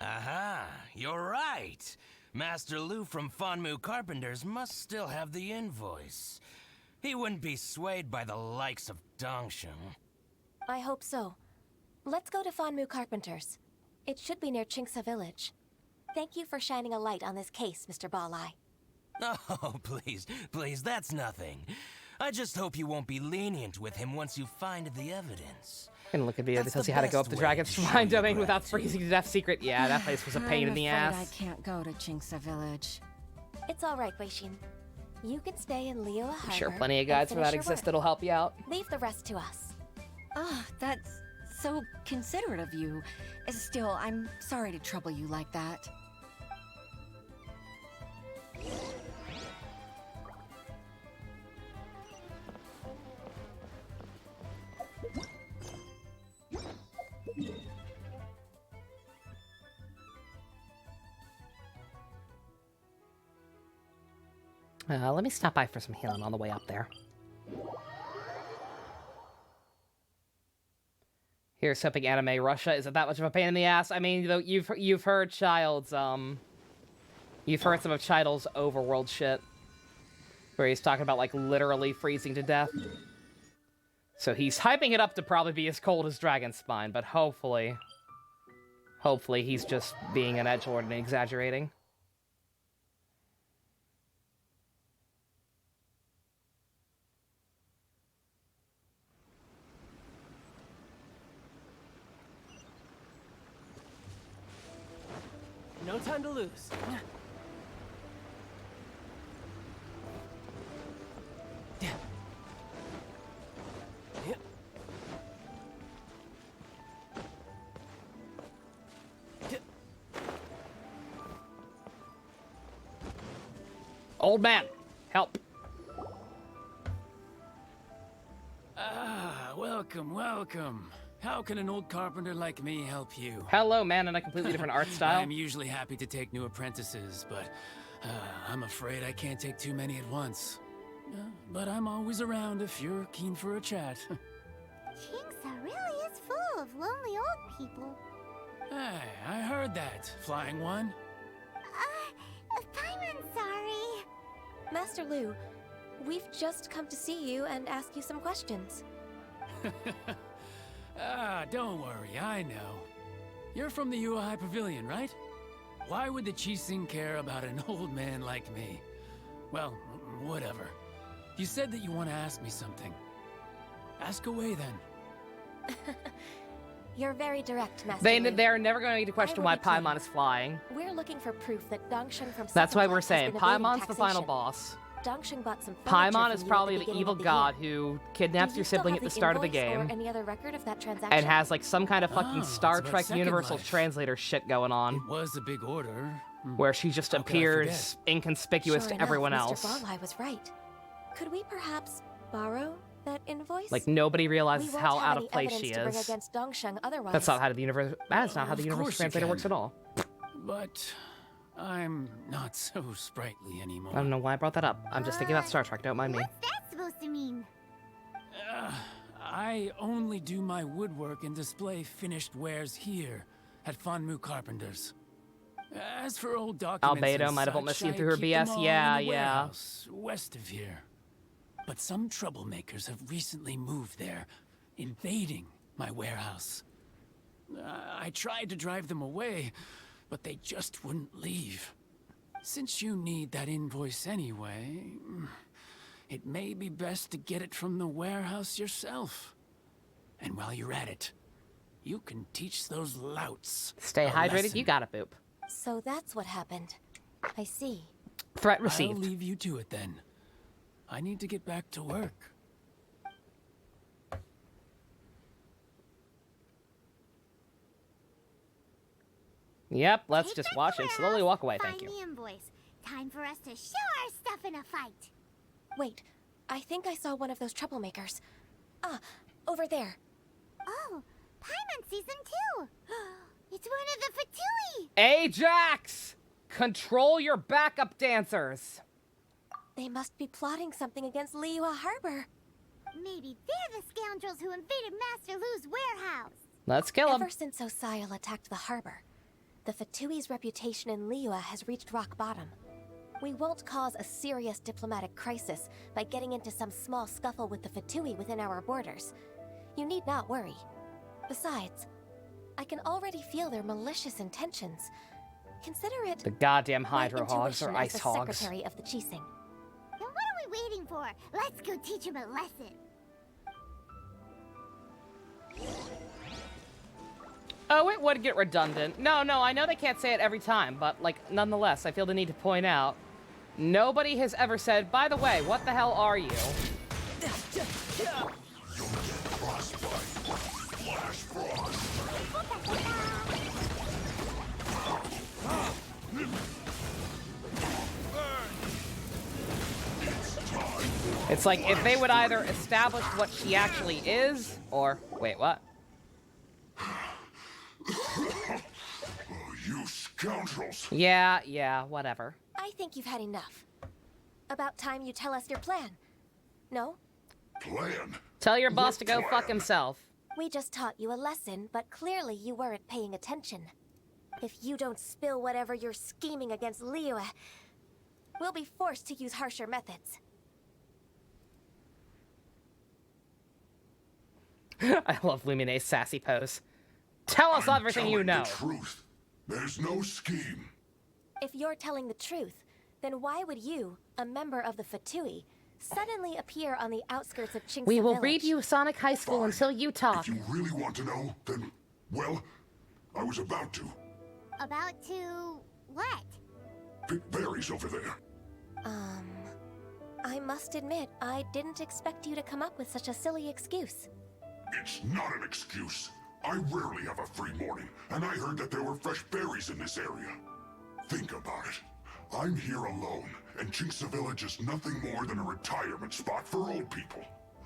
Aha, you're right. Master Lu from Fanmu Carpenters must still have the invoice. He wouldn't be swayed by the likes of Dongsheng. I hope so. Let's go to Fanmu Carpenters. It should be near Chingsa Village. Thank you for shining a light on this case, Mr. Balai. Oh, please, that's nothing. I just hope you won't be lenient with him once you find the evidence. And look at me, it That's tells the you how to go up best the way Dragon's to show Shrine your domain without gratitude. freezing to death secret. Yeah, that place was a pain in the ass. I can't go to Chingsa Village. It's all right, Weishin. You can stay in Liyue Harbor. I'm sure plenty of and guides for finish that your exist work. that'll help you out. Leave the rest to us. Ah, that's so considerate of you. Still, I'm sorry to trouble you like that. Let me stop by for some healing on the way up there. Here's hoping anime Russia isn't that much of a pain in the ass. I mean, though, you've heard Child's you've heard some of Child's overworld shit, where he's talking about like literally freezing to death. So he's hyping it up to probably be as cold as Dragon's Spine, but hopefully he's just being an edgelord and exaggerating. No time to lose. Old man, help. Ah, welcome. How can an old carpenter like me help you? Hello, man, in a completely different art style. I'm usually happy to take new apprentices, but I'm afraid I can't take too many at once. But I'm always around if you're keen for a chat. Chingsa really is full of lonely old people. Hey, I heard that, Flying One. Paimon's sorry. Master Lu, we've just come to see you and ask you some questions. Ah, don't worry, I know. You're from the Yuehai Pavilion, right? Why would the Qixing care about an old man like me? Well, whatever. You said that you want to ask me something. Ask away then. You're very direct, Master Lu. They're never going to question why Paimon is flying. We're looking for proof that Dongsheng from That's why Second we're Life has saying been evading Paimon's the final taxation. boss. Dongsheng bought some Paimon furniture is from you probably at the beginning evil of the god year. who kidnaps Do your you still sibling have at the the start of the invoice game or any other record of that transaction? and has like some kind of fucking Star it's about Trek Second Universal Life. Translator shit going on. It was a big order. Where she just How could I appears forget? inconspicuous Sure to enough, everyone Mr. else. Balai was right. Could we perhaps borrow That invoice? Like, nobody We realizes won't how have out any of place evidence she to bring is. against Dongsheng otherwise. That's not how the universe. That's not how the Of universe course you translator can. works at all. But I'm not so sprightly anymore. I don't know why I brought that up. I'm just thinking about Star Trek. Don't mind me. What's that supposed to mean? I only do my woodwork and display finished wares here at Fanmu Carpenters. As for old documents Albedo and might have such, almost seen I through her keep them BS. all Yeah, in a yeah. warehouse west of here. But some troublemakers have recently moved there, invading my warehouse. I tried to drive them away, but they just wouldn't leave. Since you need that invoice anyway, it may be best to get it from the warehouse yourself. And while you're at it, you can teach those louts. Stay a hydrated. lesson. You got it, Boop. So that's what happened. I see. Threat I'll received. leave you to it then. I need to get back to work. Yep. Let's Take just back watch the and slowly warehouse, walk away. find Thank you. the invoice. Time for us to show our stuff in a fight. Wait, I think I saw one of those troublemakers. Ah, over there. Oh, Paimon sees them too. It's one of the Fatui. Ajax! Control your backup dancers. They must be plotting something against Liyue Harbor. Maybe they're the scoundrels who invaded Master Lu's warehouse. Let's kill them. Ever since Osial attacked the harbor, the Fatui's reputation in Liyue has reached rock bottom. We won't cause a serious diplomatic crisis by getting into some small scuffle with the Fatui within our borders. You need not worry. Besides, I can already feel their malicious intentions. Consider it The goddamn my hydro hogs or intuition ice as the hogs. secretary of the Qixing. Then what are we waiting for? Let's go teach him a lesson. Oh, it would get redundant. No, I know they can't say it every time, but, like, nonetheless, I feel the need to point out, nobody has ever said, by the way, what the hell are you? It's like, if they would either establish what she actually is, or, wait, what? You scoundrels! Yeah, whatever. I think you've had enough. About time you tell us your plan. No? Plan? Tell your boss What to go plan? fuck himself. We just taught you a lesson, but clearly you weren't paying attention. If you don't spill whatever you're scheming against Liyue, we'll be forced to use harsher methods. I love Lumine's sassy pose. Tell us I'm everything you telling know. The truth. There's no scheme. If you're telling the truth, then why would you, a member of the Fatui, suddenly appear on the outskirts of Qingce We will Village? read you Sonic High School Fine. until you talk. If you really want to know, then, well, I was about to. About to what? Pick berries over there. I must admit, I didn't expect you to come up with such a silly excuse. It's not an excuse. I rarely have a free morning, and I heard that there were fresh berries in this area. Think about it. I'm here alone, and Qingce Village is nothing more than a retirement spot for old people.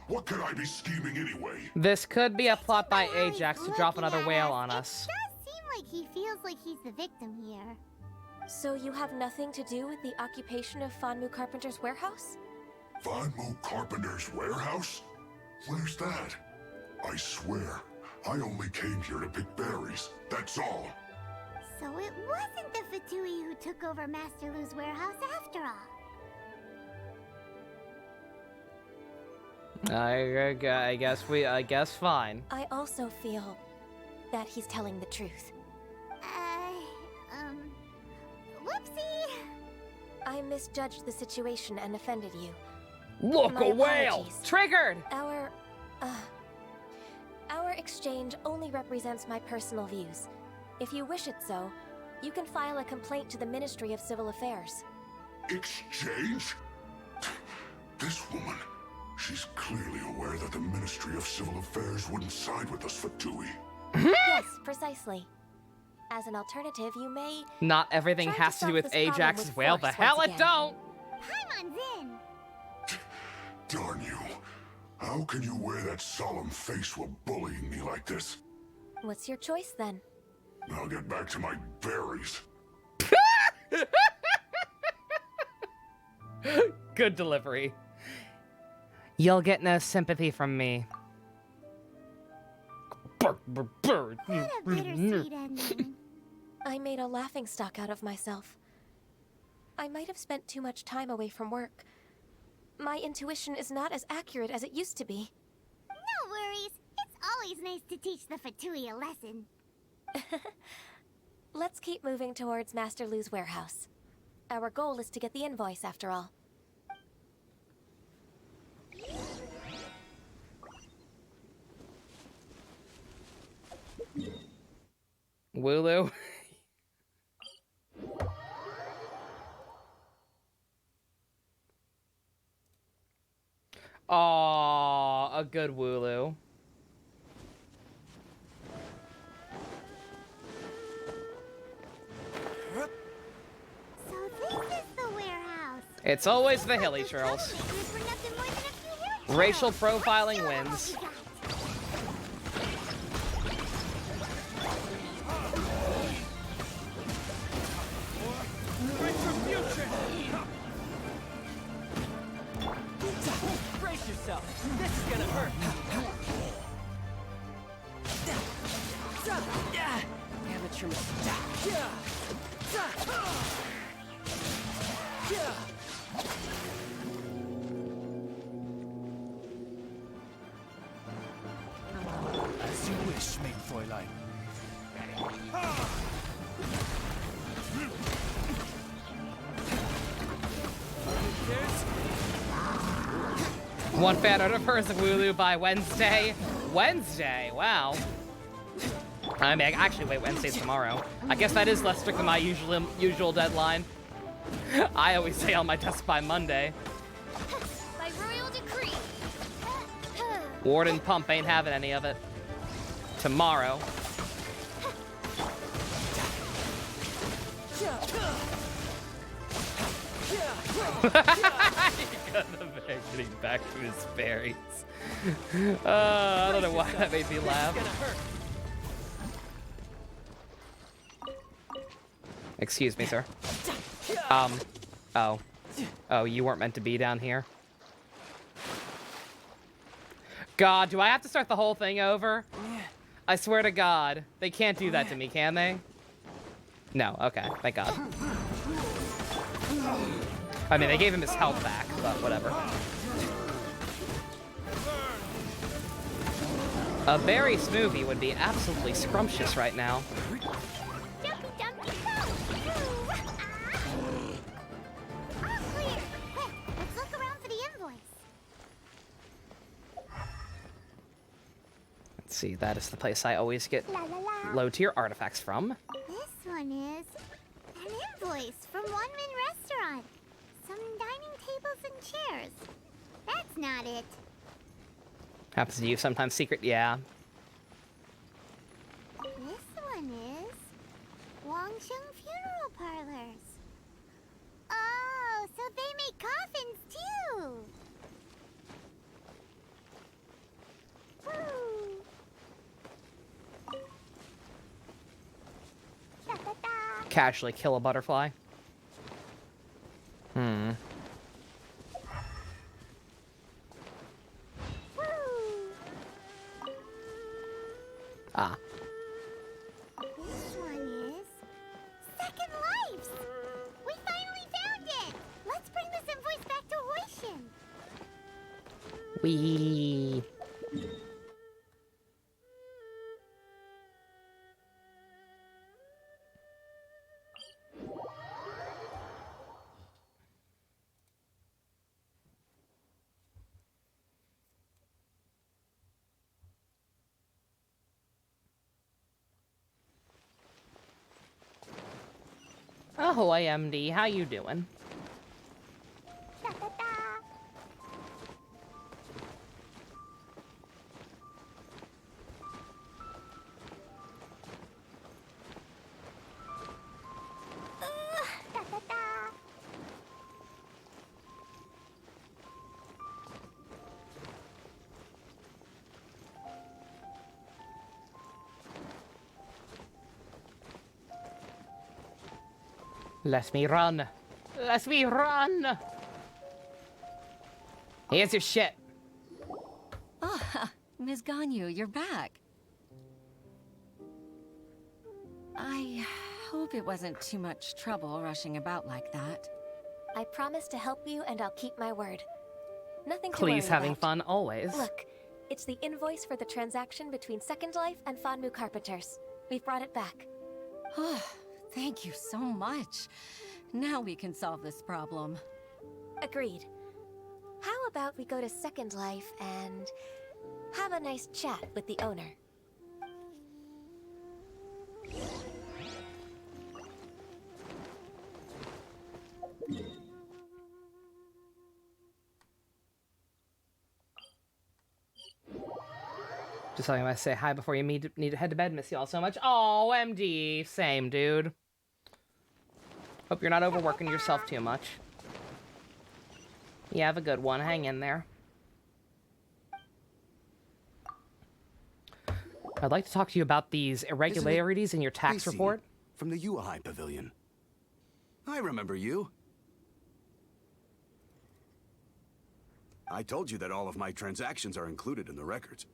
What could I be scheming anyway? This could be a plot by How he's Ajax to drop looking another at whale us, on us. It does seem like he feels like he's the victim here. So you have nothing to do with the occupation of Fanmu Carpenter's warehouse? Fanmu Carpenter's warehouse? Where's that? I swear, I only came here to pick berries. That's all. So it wasn't the Fatui who took over Master Lu's warehouse after all. I guess fine. I also feel that he's telling the truth. Whoopsie! I misjudged the situation and offended you. Look, My a whale! apologies. Triggered! Our exchange only represents my personal views. If you wish it so, you can file a complaint to the Ministry of Civil Affairs. Exchange? This woman, she's clearly aware that the Ministry of Civil Affairs wouldn't side with us Fatui. Yes, precisely. As an alternative, you may... Not everything try to has to do solve with this problem Ajax's with whale. The force hell once it again. don't! Paimon's in! Darn you. How can you wear that solemn face while bullying me like this? What's your choice then? I'll get back to my berries. Good delivery. You'll get no sympathy from me. What a bittersweet ending. I made a laughingstock out of myself. I might have spent too much time away from work. My intuition is not as accurate as it used to be. No worries. It's always nice to teach the Fatui a lesson. Let's keep moving towards Master Lu's warehouse. Our goal is to get the invoice, after all. Wooloo. Aww, a good Wooloo. So this is the warehouse. It's always the hilly churls. Racial profiling wins. Brace yourself. This is gonna hurt. Amateur mistake. As you wish, main Fräulein. One fan order for Wooloo by Wednesday. Wednesday, wow. I mean, actually, wait, Wednesday's tomorrow. I guess that is less strict than my usual deadline. I always say on my desk by Monday. By royal decree. Warden Pump ain't having any of it. Tomorrow. Getting back to his berries. I don't know why that made me laugh. Excuse me, sir. Oh. Oh, you weren't meant to be down here? God, do I have to start the whole thing over? I swear to God. They can't do that to me, can they? No, okay, thank God. I mean, they gave him his health back, but whatever. A berry smoothie would be absolutely scrumptious right now. Jumpy, jumpy, go! All clear. Quick, let's look around for the invoice. Let's see, that is the place I always get La, la, la. low-tier artifacts from. This one is an invoice from One Min Restaurant. Some dining tables and chairs. That's not it. Happens to you sometimes, secret, yeah. This one is Wangsheng Funeral Parlors. Oh, so they make coffins too. Woo. Da, da, da. Casually kill a butterfly. Hmm. Ah. This one is Second Lives. We finally found it. Let's bring this invoice back to Hoishin. Wee. Ahoy, MD. How you doing? Da, da, da. Da, da, da. Let me run. Let me run. Here's your shit. Ah, Ms. Ganyu, you're back. I hope it wasn't too much trouble rushing about like that. I promise to help you, and I'll keep my word. Nothing to worry Please, having about. fun always. Look, it's the invoice for the transaction between Second Life and Fanmu Carpenters. We've brought it back. Oh, thank you so much. Now we can solve this problem. Agreed. How about we go to Second Life and have a nice chat with the owner? Just something I want to say hi before you need to head to bed. Miss you all so much. Oh, MD. Same, dude. Hope you're not overworking yourself too much. You have a good one. Hang in there. I'd like to talk to you about these irregularities in your tax Lacey, report. From the UI Pavilion. I remember you. I told you that all of my transactions are included in the records.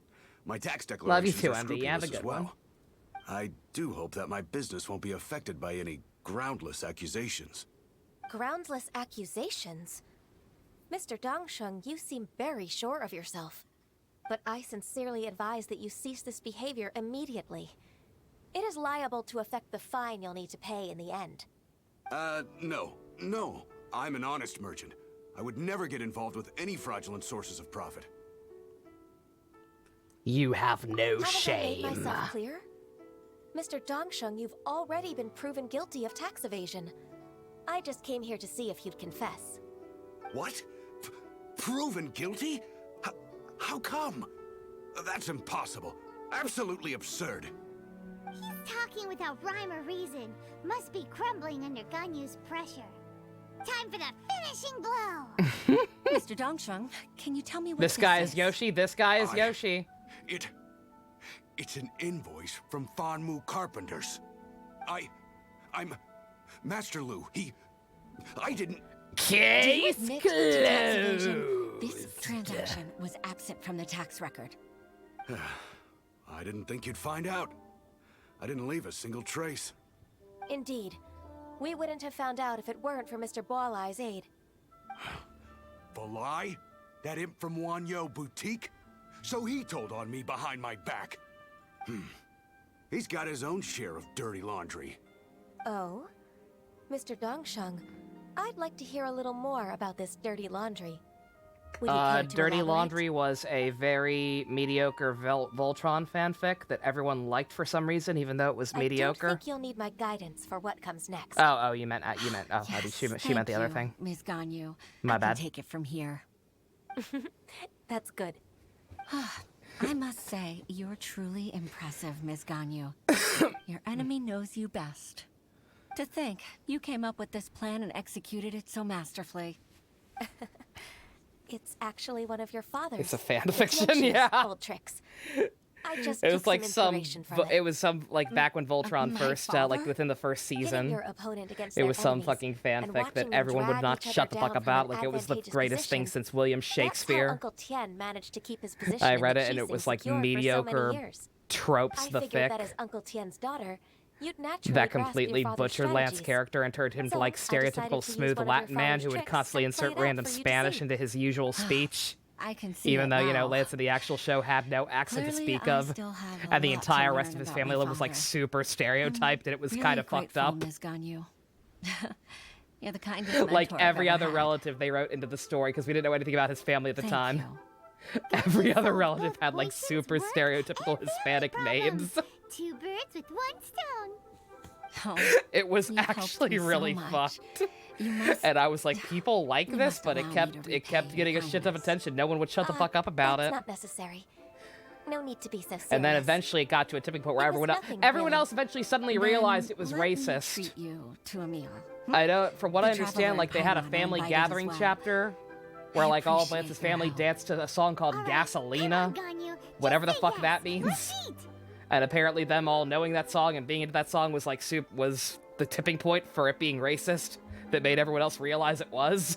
My tax Love you declarations too, are MD. You have a scrupulous good as well. one. I do hope that my business won't be affected by any groundless accusations. Groundless accusations? Mr. Dongsheng, you seem very sure of yourself. But I sincerely advise that you cease this behavior immediately. It is liable to affect the fine you'll need to pay in the end. No. I'm an honest merchant. I would never get involved with any fraudulent sources of profit. You have no Haven't shame. I made myself clear? Mr. Dongsheng, you've already been proven guilty of tax evasion. I just came here to see if you'd confess. What? Proven guilty? How come? That's impossible. Absolutely absurd. He's talking without rhyme or reason. Must be crumbling under Ganyu's pressure. Time for the finishing blow! Mr. Dongsheng, can you tell me what This guy is Yoshi. This guy is Yoshi. It's an invoice from Fanmu Carpenters. I'm Master Lu. I didn't... Do you admit to tax evasion? This transaction was absent from the tax record. I didn't think you'd find out. I didn't leave a single trace. Indeed. We wouldn't have found out if it weren't for Mr. Boalai's aid. The lie? That imp from Wanyo Boutique? So he told on me behind my back. He's got his own share of dirty laundry. Oh? Mr. Dongsheng, I'd like to hear a little more about this dirty laundry. Would you care to Dirty elaborate? Laundry was a very mediocre Voltron fanfic that everyone liked for some reason, even though it was mediocre. I don't think you'll need my guidance for what comes next. Oh, you meant she meant the other Thank thing. you, Ms. Ganyu. My I bad. can take it from here. That's good. I must say, you're truly impressive, Ms. Ganyu. Your enemy knows you best. To think, you came up with this plan and executed it so masterfully. It's actually one of your father's. It's a fan It's fiction, Yoshi's yeah. old tricks. I just It took was like some inspiration from it. it was some like back when Voltron My first father? like within the first Pitting season. your opponent against It their was some enemies fucking and fanfic watching that them everyone would drag not each other shut the fuck down from about. an Like it was the advantageous greatest thing position. since William That's how Shakespeare. Uncle Tien managed to keep his position. I in the read it and it Qixing was like secure for so many mediocre years. tropes. I The figured fic that as Uncle Tien's daughter, you'd naturally that grasp your completely father's butchered Lance's strategies. character and turned him to like So, I decided stereotypical to use smooth one of your Latin man who father's would tricks constantly and play insert it out random for you to Spanish see. into his usual speech. I can see Even it though, you know, now. Lance in the actual show had no accent to Clearly, speak I of. still have a And the lot to entire learn rest of his about family my was like father. super stereotyped and it was Really kind of fucked grateful, up. Ms. Ganyu. You're the kindest mentor Like every I've other ever had. relative they wrote into the story because we didn't know anything about his family at the Thank time. Every other relative had like super stereotypical Hispanic names. 2 birds with 1 stone. Oh, It was you've helped actually me so really much. fucked. You must- And I was like, people like you this, must but allow me it to kept repay getting a your shit ton of attention. No one would shut the fuck up about That's it. not necessary. No need to be so serious. And then eventually it got to a tipping point where It was everyone nothing, really. else eventually suddenly Then realized it was let me racist. treat you to a meal. I don't, from what The I understand, Traveler like they and had a Paimon are family invited as gathering well. chapter where like all of appreciate Lance's your family help. danced to a song called Gasolina, Ganyu. whatever the Just say fuck yes. that means. Repeat. And apparently them all knowing that song and being into that song was like was the tipping point for it being racist that made everyone else realize it was.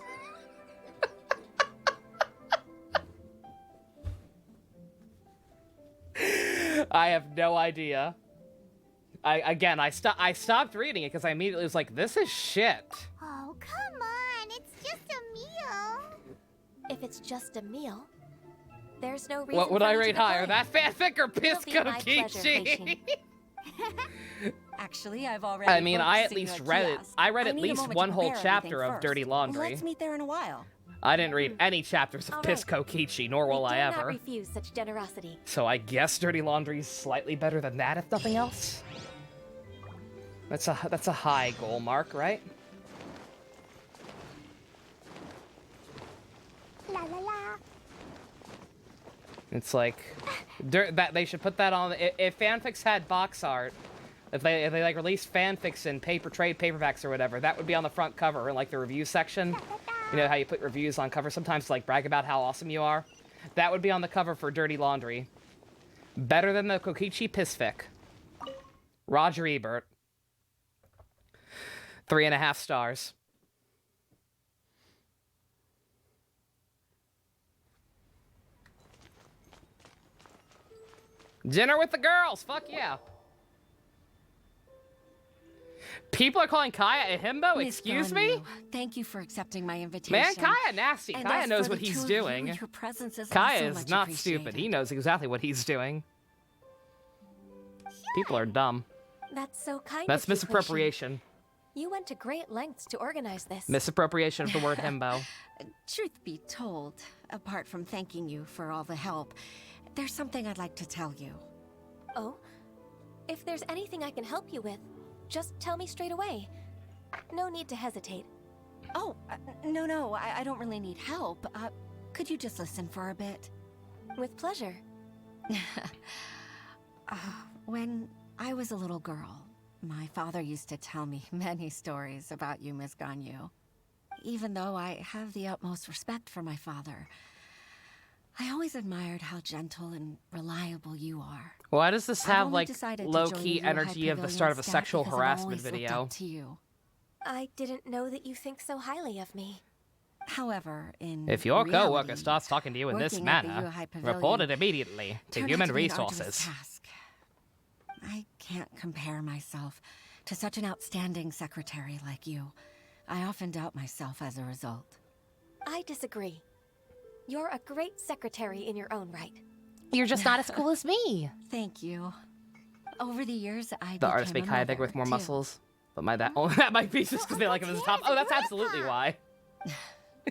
I have no idea. I stopped reading it because I immediately was like, this is shit. Oh, come on. It's just a meal. If it's just a meal, there's no reason. What would for I me to rate higher, decline. that fanfic or It'll be Pisco my pleasure, Kichi? Actually, I've already. I mean, I at booked least Senor read it. Kiosk. I read at need a least moment to one whole prepare chapter everything of Dirty first. Laundry. Let's meet there in a while. I didn't read any chapters of All right. Pisco Kichi, nor will We I dare not ever. refuse such generosity. So I guess Dirty Laundry's slightly better than that, if nothing else. That's a high goal mark, right? La la la. It's like that they should put that on. If fanfics had box art, if they like released fanfics in trade paperbacks or whatever, that would be on the front cover in like the review section. You know how you put reviews on cover sometimes to like brag about how awesome you are. That would be on the cover for Dirty Laundry. Better than the Kokichi Pissfic. Roger Ebert. 3.5 stars. Dinner with the girls! Fuck yeah! People are calling Kaya a himbo? Miss Excuse me? Ganyu, thank you for accepting my invitation. Man, Kaya nasty. And Kaya as knows for what the he's two of you, doing. your presence is Kaya also is much not stupid. appreciated. He knows exactly what he's doing. People are dumb. That's so kind That's of you, misappropriation. Huishi. You went to great lengths to organize this. Misappropriation of the word himbo. Truth be told, apart from thanking you for all the help, there's something I'd like to tell you. Oh? If there's anything I can help you with, just tell me straight away. No need to hesitate. Oh, no, I don't really need help. Could you just listen for a bit? With pleasure. When I was a little girl, my father used to tell me many stories about you, Miss Ganyu. Even though I have the utmost respect for my father, I always admired how gentle and reliable you are. Why does this I've have only like decided to low-key join the Lehigh energy of the start of a Pavilion sexual staff because I've harassment always looked video? up to you. I didn't know that you think so highly of me. However, in If your reality, coworker starts talking to you in this working at the manner, Lehigh Pavilion report it immediately to turned out Human to be an arduous Resources. task. I can't compare myself to such an outstanding secretary like you. I often doubt myself as a result. I disagree. You're a great secretary in your own right. You're just not as cool as me. Thank you. Over the years, I The artist became make a Kaya big mother, with more too. muscles. But that might be just because they like him as a top. Oh, that's absolutely why.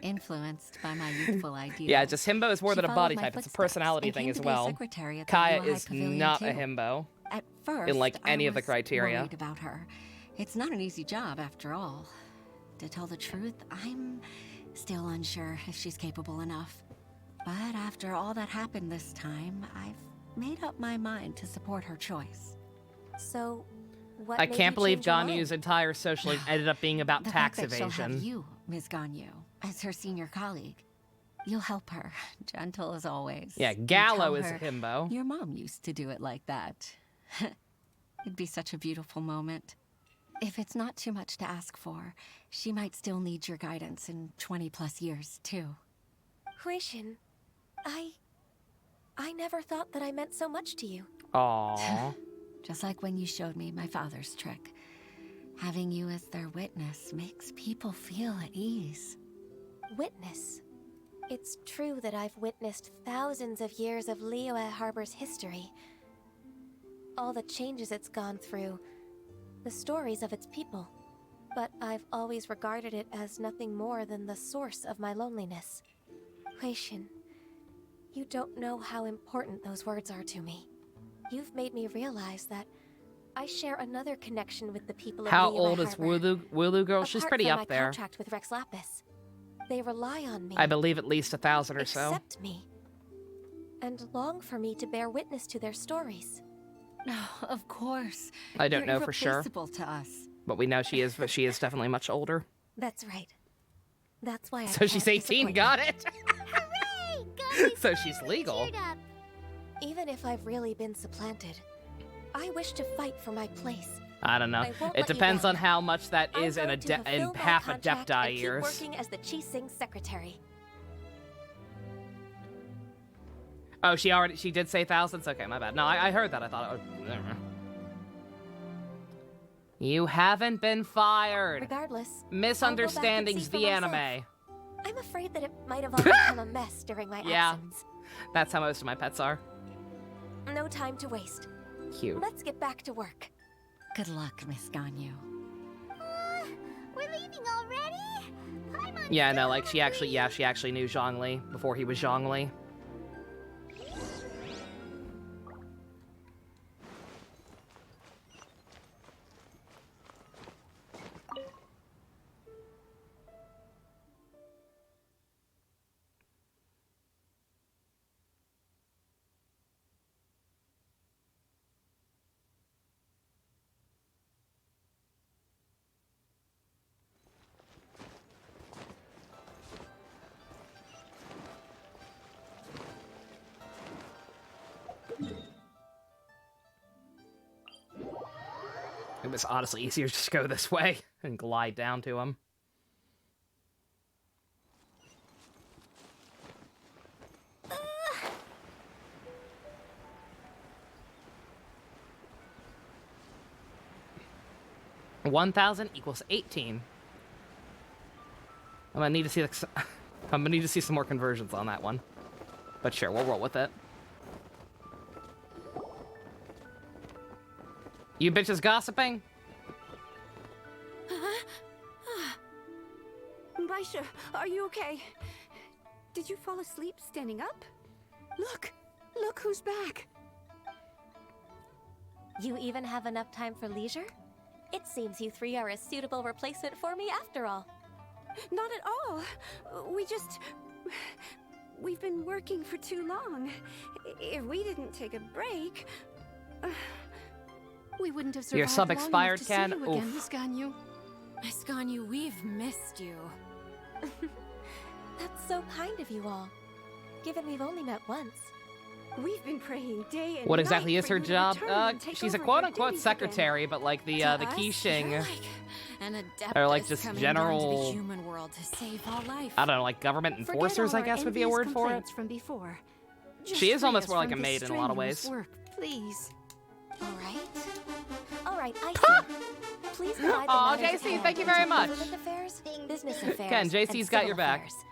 Influenced by my youthful ideals. Yeah, just himbo is more She than a followed body my type. It's a footsteps personality and thing came as to be a well. secretary at the Kaya Lehigh is Pavilion, not too. a himbo. At first, in like any of the I was criteria. worried about her. It's not an easy job, after all. To tell the truth, I'm still unsure if she's capable enough. But after all that happened this time, I've made up my mind to support her choice. So, what I made can't you believe change your mind? Ganyu's entire social ended up being about The tax fact that she'll evasion. have you, Ms. Ganyu, as her senior colleague. You'll help her, gentle as always. Yeah, and Gallo tell is a her, himbo. Your mom used to do it like that. It'd be such a beautiful moment. If it's not too much to ask for, she might still need your guidance in 20+ years, too. Huishin, I never thought that I meant so much to you. Aww. Just like when you showed me my father's trick. Having you as their witness makes people feel at ease. Witness. It's true that I've witnessed thousands of years of Liyue Harbor's history. All the changes it's gone through, the stories of its people. But I've always regarded it as nothing more than the source of my loneliness. Huishin, you don't know how important those words are to me. You've made me realize that I share another connection with the people of How Liyue old is Harbor. Wooloo Girl? She's Apart pretty from up my there. contract with Rex Lapis. They rely on me. I believe at least 1,000 or so. Accept me. And long for me to bear witness to their stories. No, of course. I don't You're know for sure. irreplaceable to us. But we know she is definitely much older. That's right. That's why I So she's can't 18, disappoint got you. it? Hooray! So she's legal. Cheered up. Even if I've really been supplanted, I wish to fight for my place. I don't know. I won't It let you depends down. on how much that I'm is in going to fulfill my half contract Adepti and keep years. working as the Qixing secretary. Oh, she did say thousands? Okay, my bad. No, I heard that. I thought it was... You haven't been fired. Regardless, Misunderstandings the anime. I'm afraid that it might have all become a mess during my Yeah. absence. That's how most of my pets are. No time to waste. Cute. Let's get back to work. Good luck, Miss Ganyu. We're leaving already? Yeah, no, like she actually knew Zhongli before he was Zhongli. It was honestly easier to just go this way and glide down to him. $1,000 equals 18. I'm gonna need to see I'm gonna need to see some more conversions on that one. But sure, we'll roll with it. You bitches gossiping? Baisha, are you okay? Did you fall asleep standing up? Look who's back. You even have enough time for leisure? It seems you three are a suitable replacement for me after all. Not at all. We've been working for too long. If we didn't take a break... We wouldn't have survived Your sub long expired, enough to Ken? see you again, Oof. Miss Ganyu. Miss Ganyu, we've missed you. That's so kind of you all. Given we've only met once. We've been praying day and What night exactly is for her you to job? return and take She's a over your quote-unquote duties secretary, but like the To us, Qixing, you're like an adept or like just coming general, down to the human world to save all life. I don't know, like government Forget enforcers, all I guess our would be a envious word for it. complaints from before. Just She is free almost us more like from a this maid in a lot of strenuous ways. Work, please. All right, I see. Please divide the Aw, matters at JC, hand thank you very into much. government affairs, business affairs, Ken, JC's and got civil your back. affairs.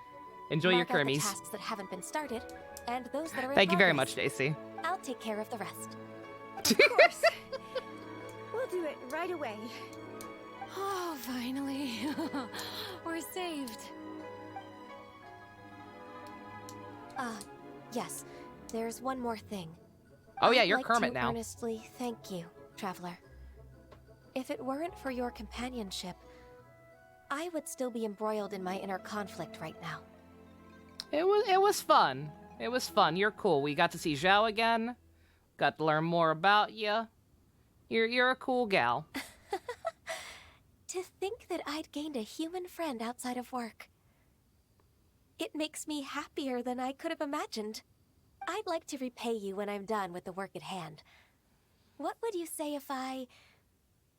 Enjoy your Mark out the Kermies. tasks that haven't been started, and those that are in Thank you very progress. much, JC. I'll take care of the rest. Of course. We'll do it right away. Oh, finally. We're saved. Yes. There's one more thing. Oh yeah, I'd you're like Kermit to now. Earnestly thank you, Traveler. If it weren't for your companionship, I would still be embroiled in my inner conflict right now. It was fun. It was fun. You're cool. We got to see Zhao again. Got to learn more about you. You're a cool gal. To think that I'd gained a human friend outside of work. It makes me happier than I could have imagined. I'd like to repay you when I'm done with the work at hand. What would you say if I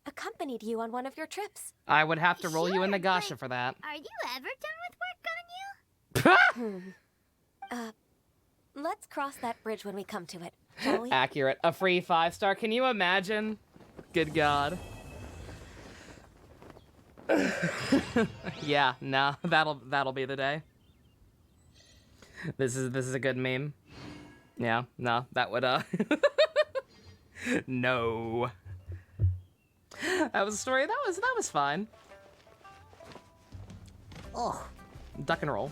accompanied you on one of your trips? I would have to roll you in Nagasha for that. Are you ever done with work on you? Let's cross that bridge when we come to it, shall we? Accurate. A free 5-star. Can you imagine? Good God. Yeah, no, that'll be the day. This is a good meme. Yeah, no, that would no. That was a story. That was fine. Oh, duck and roll.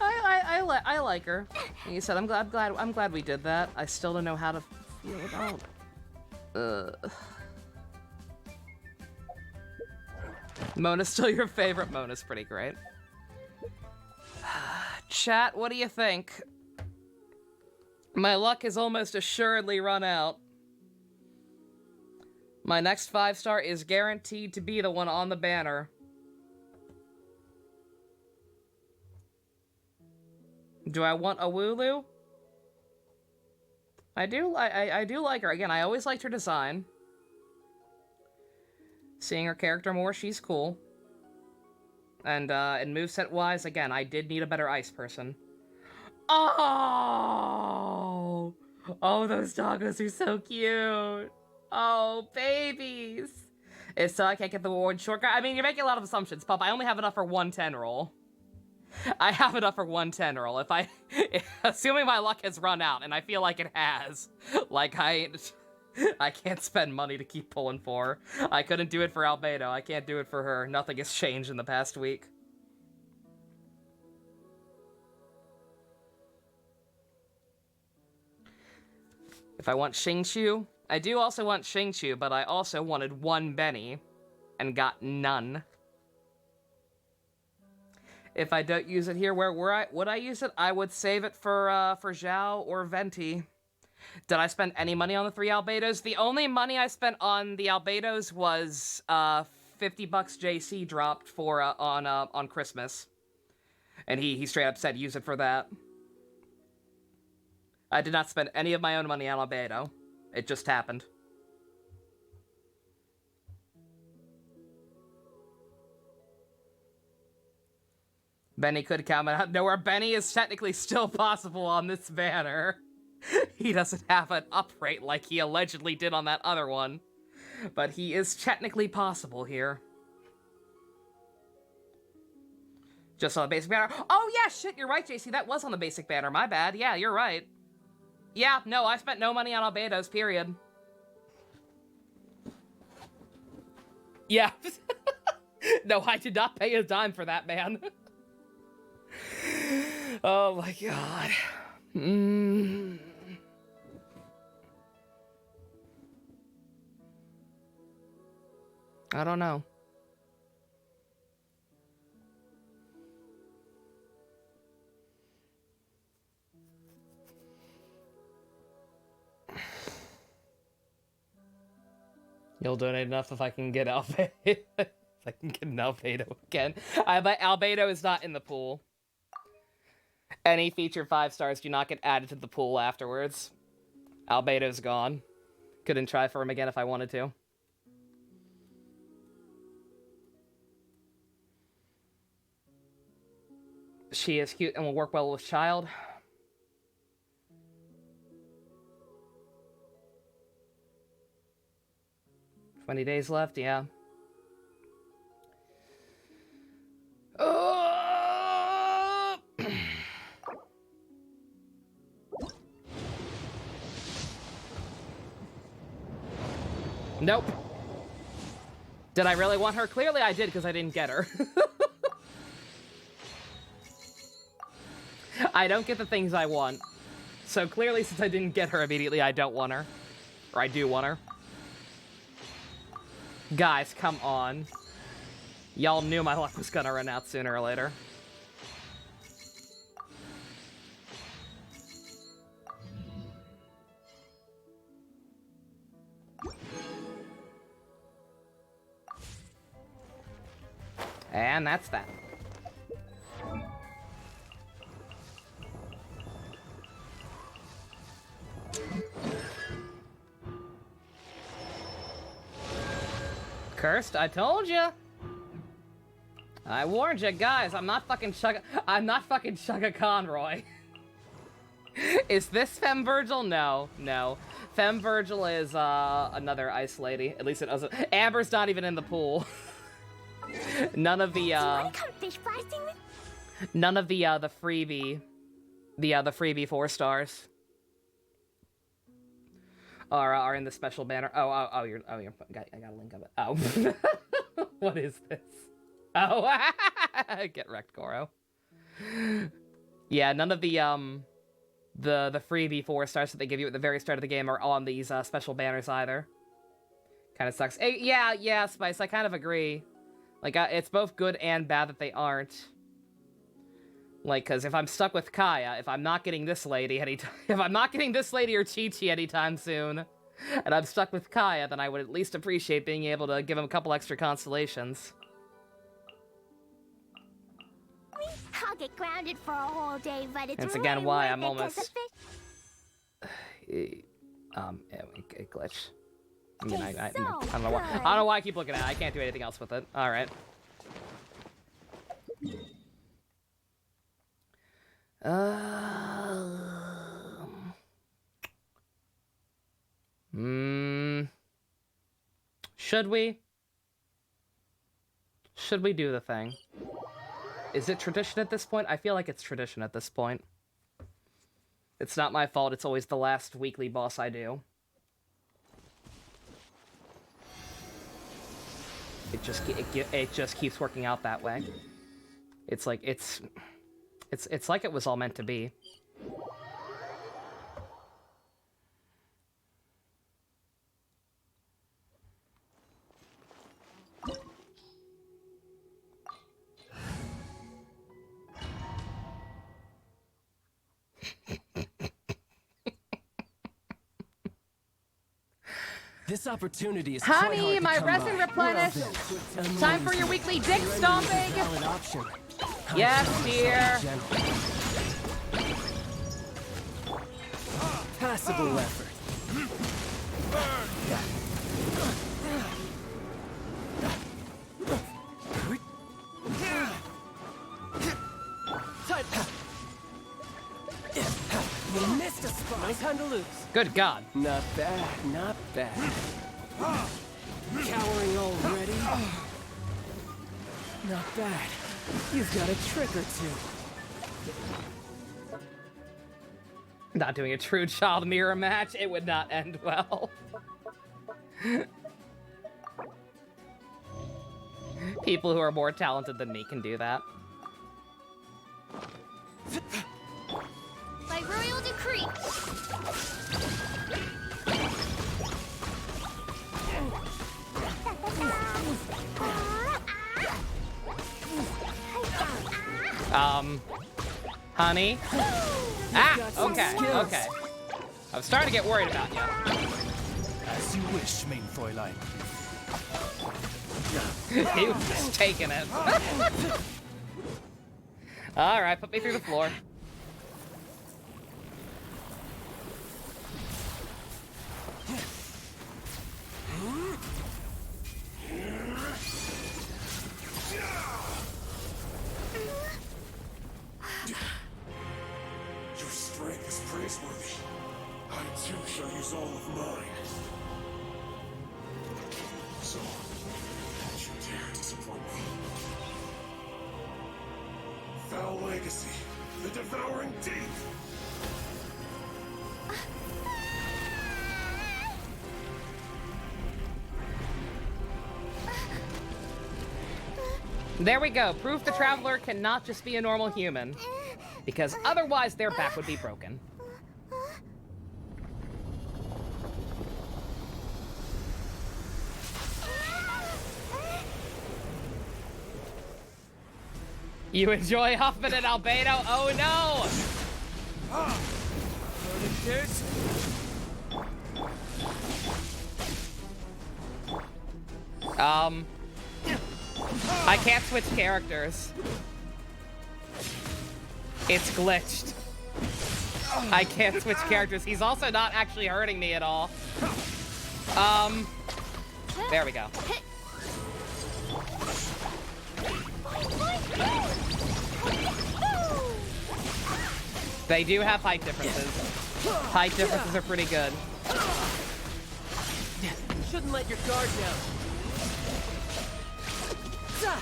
I like her. Like you said, I'm glad we did that. I still don't know how to feel about. Mona's still your favorite. Mona's pretty great. Chat, what do you think? My luck has almost assuredly run out. My next 5-star is guaranteed to be the one on the banner. Do I want a Wooloo? I do like her. Again, I always liked her design. seeing her character more. She's cool. And moveset-wise, again, I did need a better ice person. Oh! Oh, those doggos are so cute. Oh, babies. It's so I can't get the reward shortcut. I mean, you're making a lot of assumptions, Pup. I only have enough for 110 roll. I have enough for 110 roll. If I... assuming my luck has run out, and I feel like it has. Like, I can't spend money to keep pulling for her. I couldn't do it for Albedo. I can't do it for her. Nothing has changed in the past week. If I want Xingqiu, I do also want Xingqiu, but I also wanted one Benny, and got none. If I don't use it here, where would I use it? I would save it for Zhao or Venti. Did I spend any money on the 3 Albedos? The only money I spent on the Albedos was $50 JC dropped for on Christmas, and he straight up said use it for that. I did not spend any of my own money on Albedo. It just happened. Benny could come out of nowhere. Benny is technically still possible on this banner. He doesn't have an up rate like he allegedly did on that other one. But he is technically possible here. Just on the basic banner. Oh yeah, shit, you're right, JC. That was on the basic banner. My bad. Yeah, you're right. Yeah, no, I spent no money on Albedos, period. Yeah. No, I did not pay a dime for that, man. Oh my god. I don't know. You'll donate enough if I can get Albedo. If I can get an Albedo again. But Albedo is not in the pool. Any featured 5 stars do not get added to the pool afterwards. Albedo's gone. Couldn't try for him again if I wanted to. She is cute and will work well with child. "20 days left, yeah. Nope. Did I really want her? Clearly I did, because I didn't get her. I don't get the things I want. So clearly, since I didn't get her immediately, I don't want her. Or I do want her. Guys, come on. Y'all knew my luck was gonna run out sooner or later. And that's that. Cursed, I told you. I warned you guys. I'm not fucking Shugga Conroy. Is this Femme Virgil? No, no. Femme Virgil is another ice lady. At least it doesn't. Amber's not even in the pool. None of the none of the freebie, the freebie 4 stars are in the special banner. Oh, I got a link of it. Oh, what is this? Oh, get wrecked, Goro. Yeah, none of the freebie 4 stars that they give you at the very start of the game are on these special banners either. Kind of sucks. Hey, yeah, Spice. I kind of agree. Like, it's both good and bad that they aren't. Like, because if I'm stuck with Kaya, if I'm not getting this lady if I'm not getting this lady or Chi-Chi anytime soon, and I'm stuck with Kaya, then I would at least appreciate being able to give him a couple extra constellations. I'll get grounded for a whole day, but it's That's really again why worth I'm it 'cause almost... the fish... It glitched. I mean, I don't know why. I don't know why I keep looking at it. I can't do anything else with it. All right. Should we? Should we do the thing? Is it tradition at this point? I feel like it's tradition at this point. It's not my fault. It's always the last weekly boss I do. It just keeps working out that way. It's like it's like it was all meant to be. This opportunity is Honey, my resin replenished. Time for your weekly dick stomping. Yes, dear. Passable effort. You missed a spot. Nice time to lose. Good God. Not bad, not bad. Cowering already? Not bad. You've got a trick or two. Not doing a true child mirror match, it would not end well. People who are more talented than me can do that. By royal decree. Honey? Ah, okay, okay. I was starting to get worried about you. As you wish, mein Fräulein. He was just taking it. Alright, put me through the floor. Your strength is praiseworthy. I too shall use all of mine. So, don't you dare disappoint me. Foul legacy, the devouring deep. There we go. Proof the Traveler cannot just be a normal human. Because otherwise their back would be broken. You enjoy Huffman and Albedo? Oh no! I can't switch characters. It's glitched. I can't switch characters. He's also not actually hurting me at all. There we go. They do have height differences. Height differences are pretty good. Shouldn't let your guard down.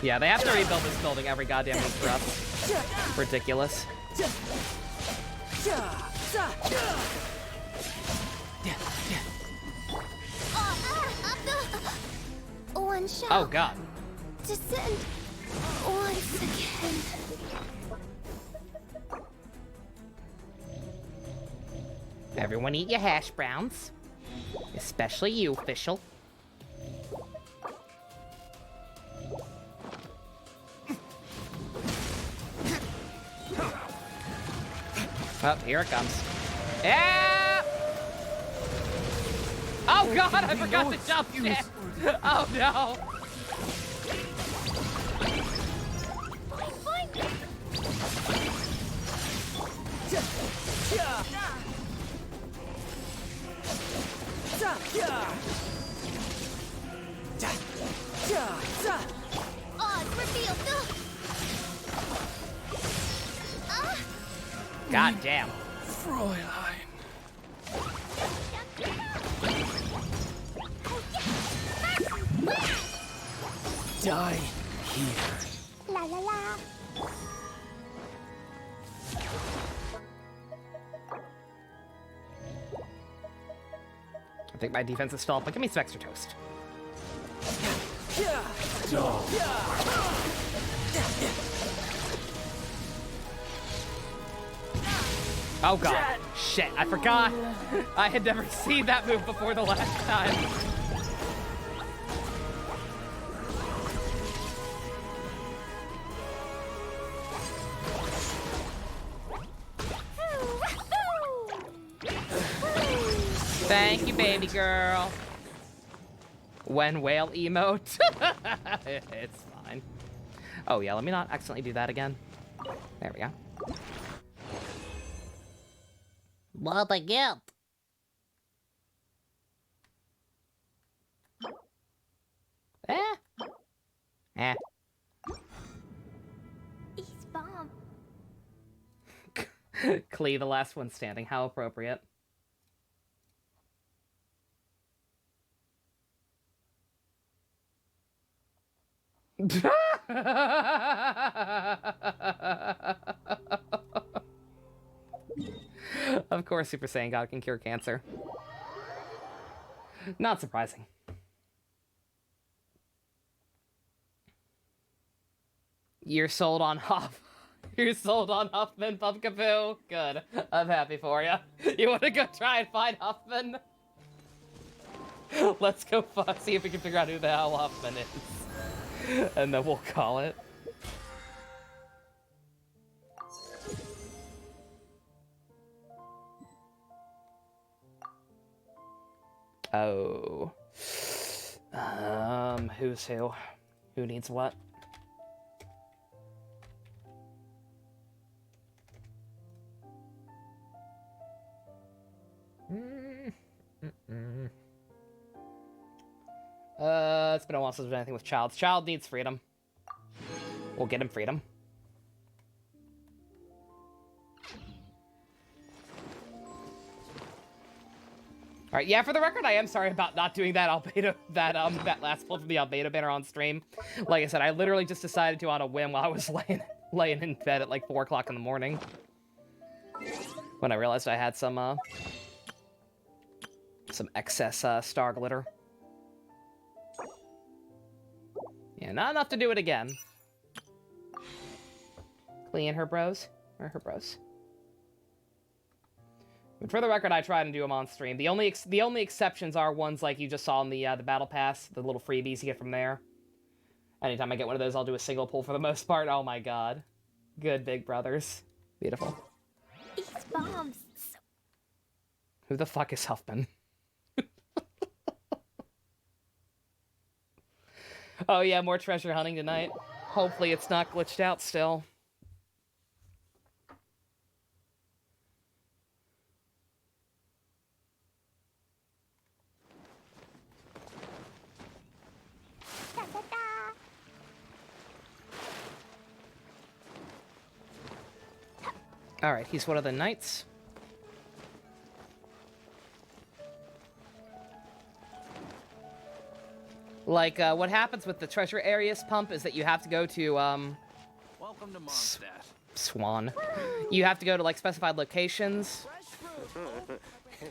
Yeah, they have to rebuild this building every goddamn week for us. Ridiculous. One shot. Oh god. Descend once again. Everyone eat your hash browns. Especially you, official. Oh, here it comes. Yeah! Oh god, I forgot to jump shit! Oh no! Oh, it's revealed. God damn. Fräulein. Die here. La la la. I think my defense is stalled, but give me some extra toast. Oh god. Shit, I forgot. I had never seen that move before the last time. Thank you, baby girl. When whale emote. It's fine. Oh yeah, let me not accidentally do that again. There we go. What a gift. Eh. He's bomb. Klee, the last one standing. How appropriate. Of course, Super Saiyan God can cure cancer. Not surprising. You're sold on Huff. You're sold on Huffman, Pumpkaboo. Good. I'm happy for you. You want to go try and find Huffman? Let's go see if we can figure out who the hell Huffman is. And then we'll call it. Oh. Who's who? Who needs what? It's been a while since we've done anything with Child. Child needs freedom. We'll get him freedom. Alright, yeah, for the record, I am sorry about not doing that Albedo, that last pull from the Albedo banner on stream. Like I said, I literally just decided to on a whim while I was laying in bed at like 4 o'clock in the morning. When I realized I had some excess, star glitter. Yeah, not enough to do it again. Klee and her bros? Where are her bros? But for the record, I try and do them on stream. The only exceptions are ones like you just saw in the battle pass, the little freebies you get from there. Anytime I get one of those, I'll do a single pull for the most part. Oh my god. Good big brothers. Beautiful. He's bombs. Who the fuck is Huffman? Oh yeah, more treasure hunting tonight. Hopefully it's not glitched out still. Alright, he's one of the knights. Like, what happens with the treasure areas pump is that you have to go to, Welcome to Mondstadt. Swan. You have to go to, like, specified locations.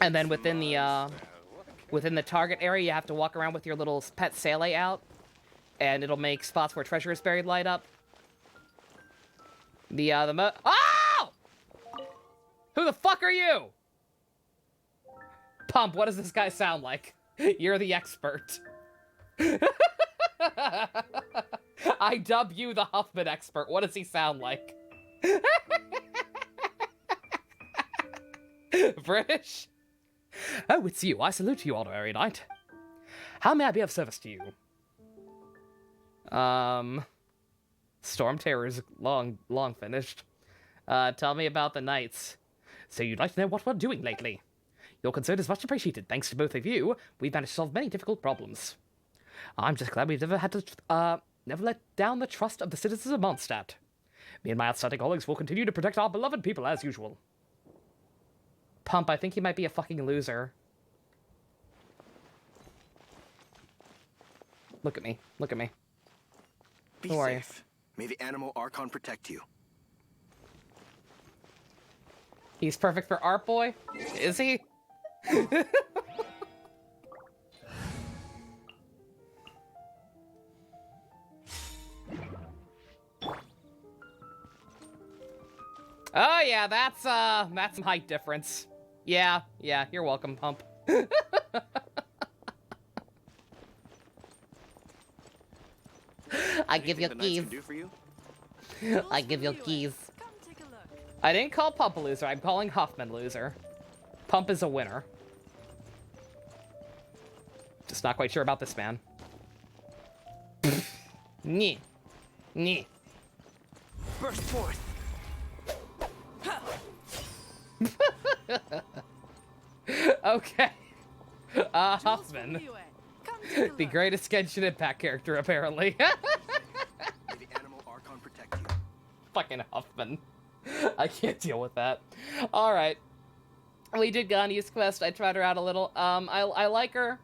And then within the target area, you have to walk around with your little pet Sele out. And it'll make spots where treasure is buried light up. Oh! Who the fuck are you? Pump, what does this guy sound like? You're the expert. I dub you the Huffman expert. What does he sound like? British? Oh, it's you. I salute you, honorary knight. How may I be of service to you? Storm Terror is long finished. Tell me about the knights. So you'd like to know what we're doing lately? Your concern is much appreciated. Thanks to both of you, we've managed to solve many difficult problems. I'm just glad we've never let down the trust of the citizens of Mondstadt. Me and my outstanding colleagues will continue to protect our beloved people as usual. Pump, I think he might be a fucking loser. Look at me. Look at me. Be Who are you? safe. May the animal Archon protect you. He's perfect for Art Boy? Is he? Oh yeah, that's some height difference. Yeah, you're welcome, Pump. I give you keys. I give you keys. I didn't call Pump a loser, I'm calling Huffman loser. Pump is a winner. Just not quite sure about this man. Nyeh. Nyeh. Burst forth. Okay. Huffman. The greatest Genshin Impact character, apparently. May the animal Archon protect you. Fucking Huffman. I can't deal with that. Alright. We did Ganyu's quest. I tried her out a little. I like her.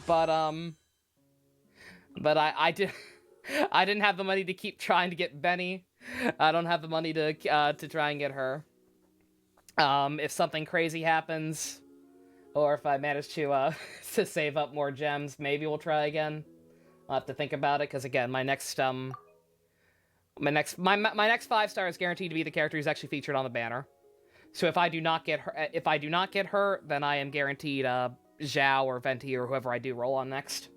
But I didn't have the money to keep trying to get Benny. I don't have the money to try and get her. If something crazy happens, or if I manage to save up more gems, maybe we'll try again. I'll have to think about it, because again, my next 5-star is guaranteed to be the character who's actually featured on the banner. So if I do not get her, then I am guaranteed Zhao or Venti or whoever I do roll on next.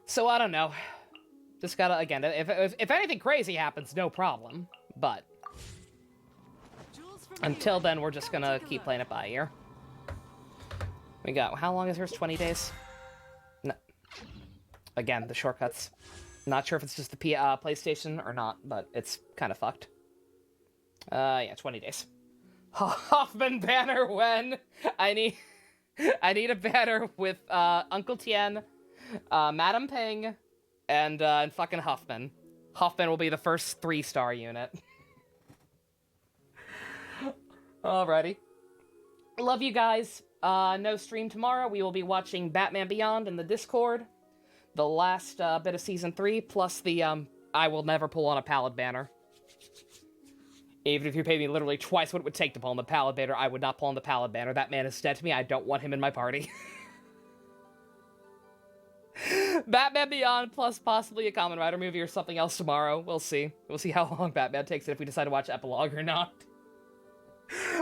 So I don't know. Just gotta, again, if anything crazy happens, no problem. But until then, we're just gonna keep playing it by ear. We got, how long is hers? 20 days? No. Again, the shortcuts. Not sure if it's just the PlayStation or not, but it's kind of fucked. Yeah, 20 days. Huffman banner when? I need a banner with Uncle Tien, Madam Ping, and fucking Huffman. Huffman will be the first 3-star unit. Alrighty. Love you guys. No stream tomorrow. We will be watching Batman Beyond in the Discord. The last bit of Season 3, plus the I will never pull on a Pallid banner. Even if you pay me literally twice what it would take to pull on the Pallid banner, I would not pull on the Pallid banner. That man is dead to me. I don't want him in my party. Batman Beyond, plus possibly a Kamen Rider movie or something else tomorrow. We'll see. We'll see how long Batman takes it if we decide to watch Epilogue or not.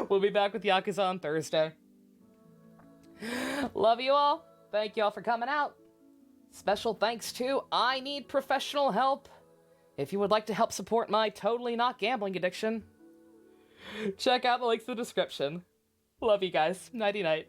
We'll be back with Yakuza on Thursday. Love you all. Thank you all for coming out. Special thanks to I Need Professional Help. If you would like to help support my totally not gambling addiction, check out the links in the description. Love you guys. Nighty-night.